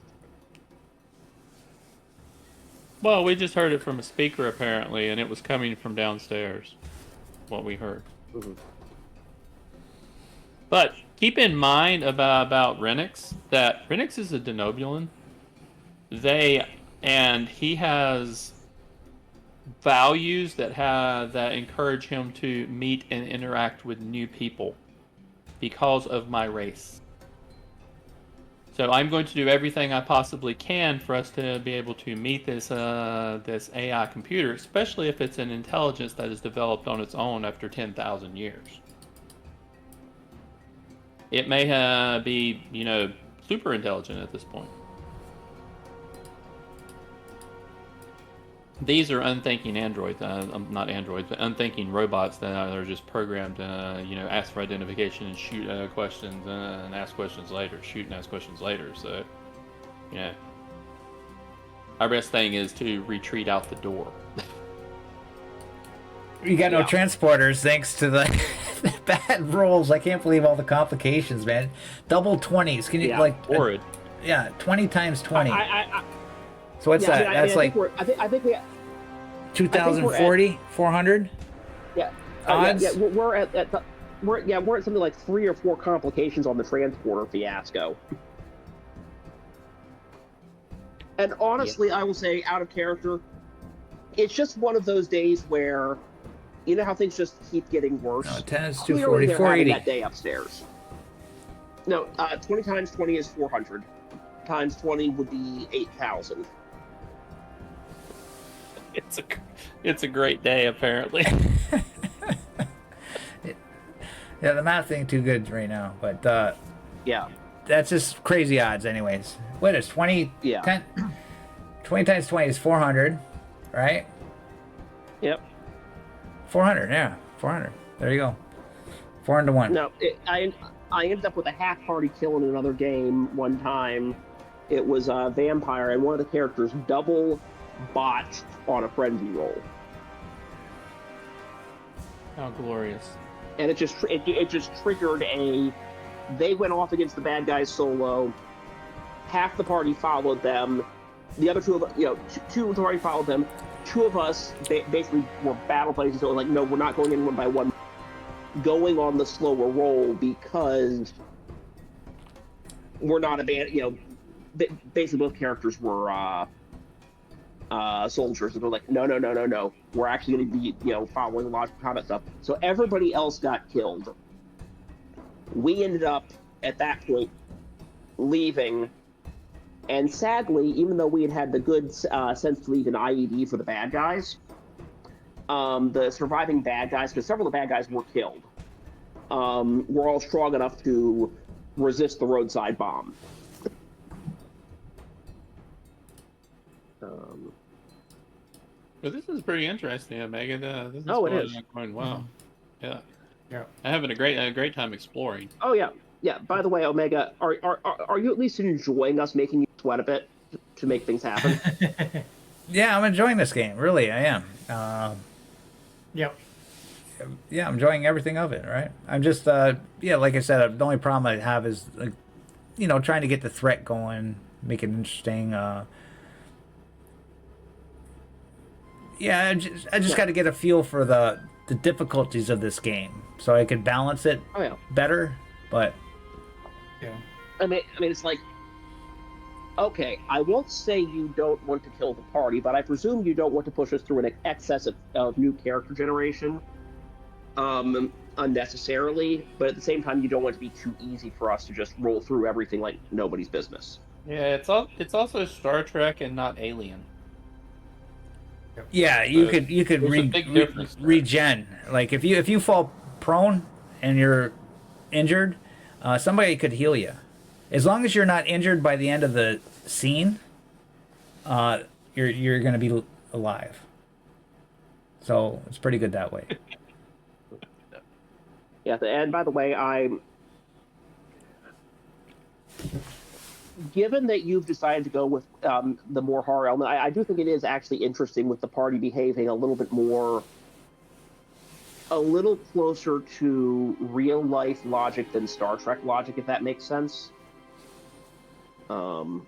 Well, we just heard it from a speaker, apparently, and it was coming from downstairs, what we heard. Mm-hmm. But keep in mind about Renix, that Renix is a Denobulan. He has values that encourage him to meet and interact with new people because of my race. So I'm going to do everything I possibly can for us to be able to meet this AI computer, especially if it's an intelligence that is developed on its own after 10,000 years. It may be, super intelligent at this point. These are unthinking androids, not androids, but unthinking robots that are just programmed to, ask for identification and shoot questions and ask questions later, shoot and ask questions later. So, our best thing is to retreat out the door. You got no transporters, thanks to the bad rolls. I can't believe all the complications, man. Double 20s. Can you Yeah, like Horrid. yeah, 20 times 20. I, So what's that? That's like I think we 2040, 400 yeah odds. we're at the, we're at something like 3 or 4 complications on the transporter fiasco. And honestly, I will say, out of character, it's just one of those days where, you know how things just keep getting worse. No, 10 is Clearly 240, they're having 480. that day upstairs. No, 20 times 20 is 400. Times 20 would be 8,000. It's a great day, apparently. Yeah, the math ain't too good right now, but Yeah. that's just crazy odds, anyways. What is 20? Yeah. 10, 20 times 20 is 400, right? Yep. 400, yeah, 400. There you go. 400 to 1. No, I ended up with a half party kill in another game one time. It was a vampire, and one of the characters double botched on a frenzy roll, How glorious. and it just triggered a. They went off against the bad guys solo. Half the party followed them. The other two of two of the party followed them. 2 of us basically were battle places, so it was like, no, we're not going in one by one. Going on the slower roll because we're not basically both characters were soldiers, and we're like, no, we're actually going to be following logical combat stuff. So everybody else got killed. We ended up at that point leaving, and sadly, even though we had the good sense to leave an IED for the bad guys, the surviving bad guys, because several of the bad guys were killed, were all strong enough to resist the roadside bomb. But this is pretty interesting, Omega. This is it is. going well. Yeah. Yeah. I'm having a great time exploring. Oh yeah. By the way, Omega, are you at least enjoying us making you sweat a bit to make things happen? Yeah, I'm enjoying this game. Really, I am. Yep. Yeah, I'm enjoying everything of it, right? I'm just, like I said, the only problem I have is, trying to get the threat going, make it interesting. I just got to get a feel for the difficulties of this game, so I could balance it better. But Yeah. I mean, it's like, okay, I won't say you don't want to kill the party, but I presume you don't want to push us through an excess of new character generation, unnecessarily. But at the same time, you don't want it to be too easy for us to just roll through everything like nobody's business. Yeah, it's also Star Trek and not Alien. yeah, you could there's a big difference there. regen. Like if you fall prone and you're injured, somebody could heal you. As long as you're not injured by the end of the scene, you're going to be alive. So it's pretty good that way. Yeah, and by the way, given that you've decided to go with the more horror element, I do think it is actually interesting with the party behaving a little bit more, a little closer to real life logic than Star Trek logic, if that makes sense. The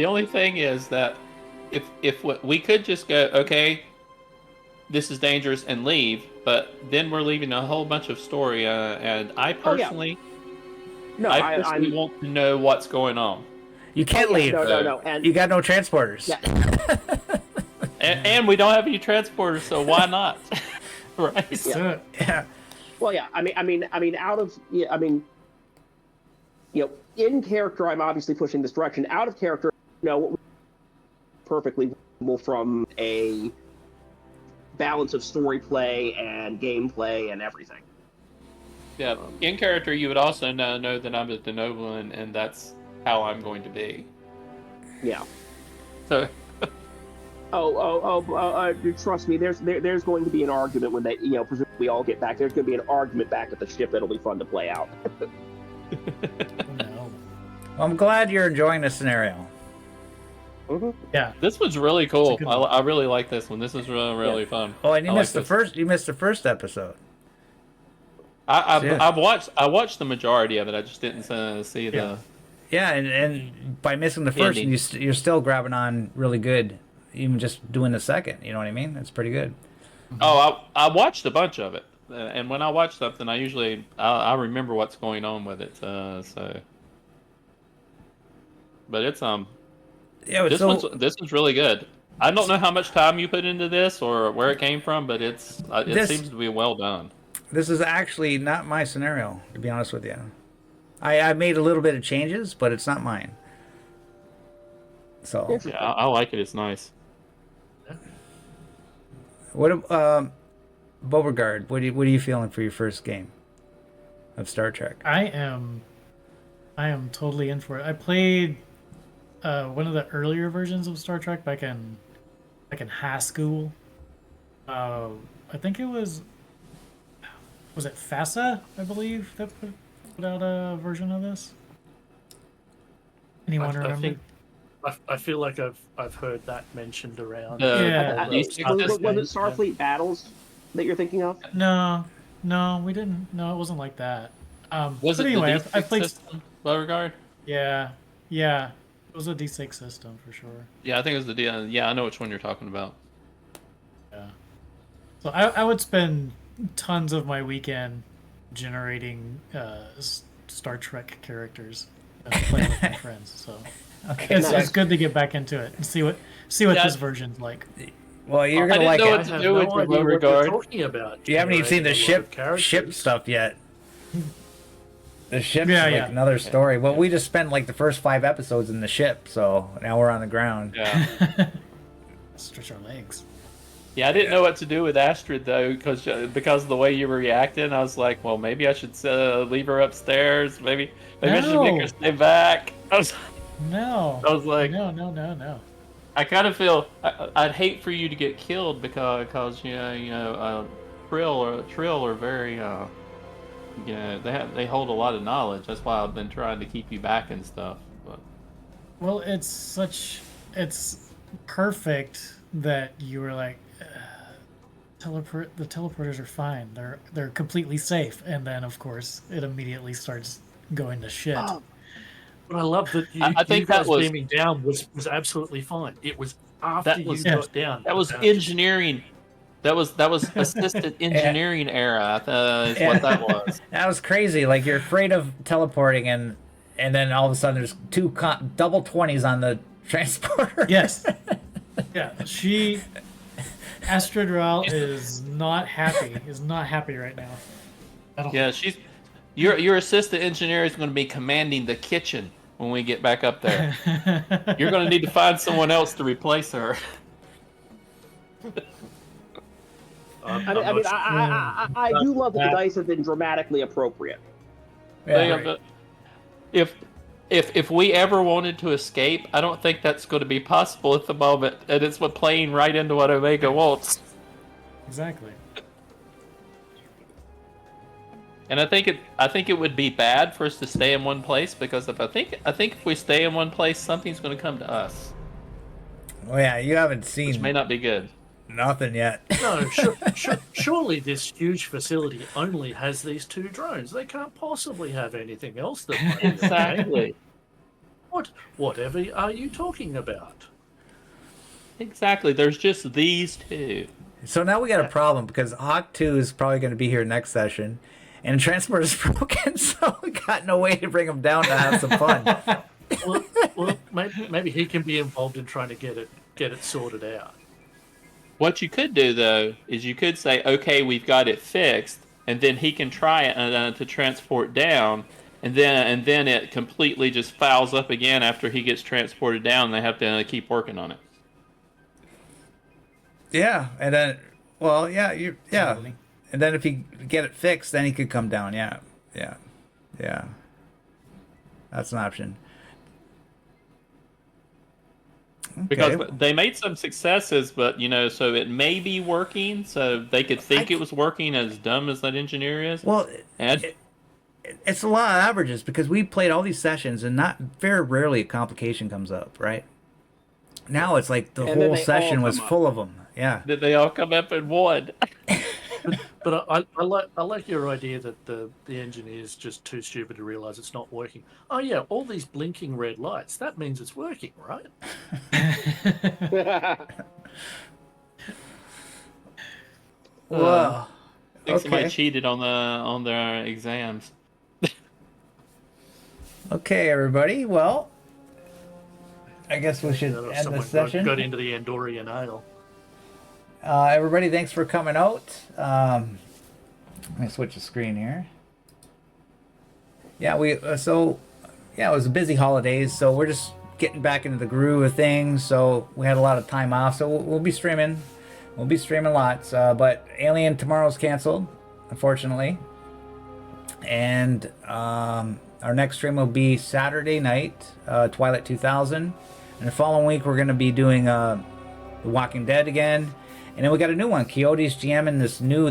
only thing is that if we could just go, okay, this is dangerous and leave, but then we're leaving a whole bunch of story, and I personally, I want to know what's going on. You can't leave. No. And you got no transporters. Yeah. and we don't have any transporters, so why not? Right? Yeah. Well, yeah. In character, I'm obviously pushing this direction. Out of character, perfectly from a balance of story play and gameplay and everything. Yeah. In character, you would also know that I'm a Denobulan, and that's how I'm going to be. Yeah. So. Trust me. There's going to be an argument when they, presumably we all get back. There's going to be an argument back at the ship that'll be fun to play out. Well, I'm glad you're enjoying the scenario. Yeah. This was really cool. It's a good one. I really like this one. This is really fun. Oh, and you I like missed the this. first. You missed the first episode. I Yeah. watched the majority of it. I just didn't see the. Yeah, and by missing the first, Ending. you're still grabbing on really good. Even just doing the second, you know what I mean? That's pretty good. Oh, I watched a bunch of it, and when I watch something, I remember what's going on with it. So, but it's Yeah, this one's really good. I don't know how much time you put into this or where it came from, but it seems to be well done. this is actually not my scenario, to be honest with you. I made a little bit of changes, but it's not mine. So Yeah, I like it. It's nice. what Beauregard, what are you feeling for your first game of Star Trek? I am totally in for it. I played one of the earlier versions of Star Trek back in high school. I think it was it FASA, I believe, that put out a version of this. Anyone I remember? think I feel like I've heard that mentioned around. Yeah. Was it Starfleet Battles that you're thinking of? No, we didn't. No, it wasn't like that. Was but it anyway, the I D6 played. system, Beauregard? Yeah. It was a D6 system for sure. Yeah, I think it was the D. Yeah, I know which one you're talking about. Yeah. So I would spend tons of my weekend generating Star Trek characters and playing with my friends. So Okay, it's good to get back into it and see what Yeah. this version's like. well, you're I gonna didn't like know it. what to I have do with no your idea what Beauregard. you're talking about. You haven't even seen the Generating a lot of ship characters. stuff yet. The ship's Yeah, like yeah. another story. Well, we just spent like the first 5 episodes in the ship, so now we're on the ground. Yeah. Stretch our legs. Yeah, I didn't know what to do with Astrid though, because of the way you were reacting. I was like, well, maybe I should leave her upstairs. Maybe I should make her No. stay back. I was like, No. I kind of feel I'd hate for you to get killed because Trill are very they hold a lot of knowledge. That's why I've been trying to keep you back and stuff. But Well, it's perfect that you were like, the teleporters are fine. They're completely safe, and then of course it immediately starts going to shit. Oh, But I love that I think you that guys was- beaming down was absolutely fine. It was after That was- you got down. that was about- engineering. That was assisted engineering era. Is what that was. That was crazy. Like you're afraid of teleporting, and then all of a sudden there's two double 20s on the transporter. Yes. Yeah, Astrid Rahl is not happy. Is not happy right now. At all. Yeah, your assistant engineer is going to be commanding the kitchen when we get back up there. You're going to need to find someone else to replace her. I do love that the dice have bing dramatically appropriate. Yeah. If we ever wanted to escape, I don't think that's going to be possible at the moment, and it's playing right into what Omega wants. Exactly. And I think it would be bad for us to stay in one place because I think if we stay in one place, something's going to come to us, Well, yeah, you haven't which seen may not be good. nothing yet. No, surely this huge facility only has these 2 drones. They can't possibly have anything else that might be okay. Exactly. Whatever are you talking about? Exactly. There's just these 2. So now we got a problem because Hawk 2 is probably going to be here next session, and transport is broken, so we got no way to bring him down to have some fun. Well, maybe he can be involved in trying to get it sorted out. What you could do though is you could say, okay, we've got it fixed, and then he can try it to transport down, and then it completely just fouls up again after he gets transported down. And they have to keep working on it. Yeah, and then, well, yeah, Totally. and then if he get it fixed, then he could come down. Yeah. That's an option. Because Okay. they made some successes, but so it may be working. So they could think it was working, as dumb as that engineer is. Well, And it's a lot of averages because we played all these sessions and not very rarely a complication comes up, right? Now it's like the And then whole they all session was come up. full of them. Yeah. Did they all come up in one? But I like your idea that the engineer is just too stupid to realize it's not working. Oh yeah, all these blinking red lights. That means it's working, right? Whoa. I think somebody Okay. cheated on their exams. Okay, everybody. Well, I guess we should If end someone this session. got into the Andorian ale. Everybody, thanks for coming out. Let me switch the screen here. Yeah, it was a busy holidays, so we're just getting back into the groove of things. So we had a lot of time off, so we'll be streaming. We'll be streaming lots, but Alien tomorrow's canceled, unfortunately. And our next stream will be Saturday night, Twilight 2000. And the following week, we're going to be doing The Walking Dead again. And then we got a new one. Coyote's GMing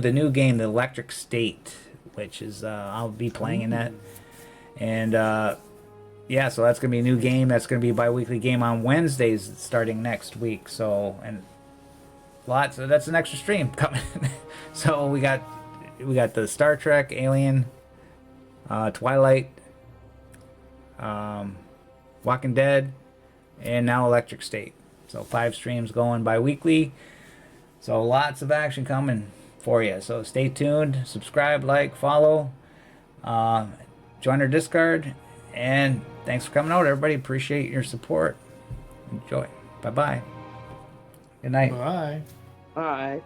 the new game, The Electric State, which is I'll be playing in that. And yeah, so that's going to be a new game. That's going to be a bi-weekly game on Wednesdays starting next week. So, and that's an extra stream coming. So we got the Star Trek, Alien, Twilight, Walking Dead, and now Electric State. So 5 streams going bi-weekly. So lots of action coming for you. So stay tuned, subscribe, like, follow, join our Discord, and thanks for coming out, everybody. Appreciate your support. Enjoy. Bye-bye. Good night. Bye. Bye.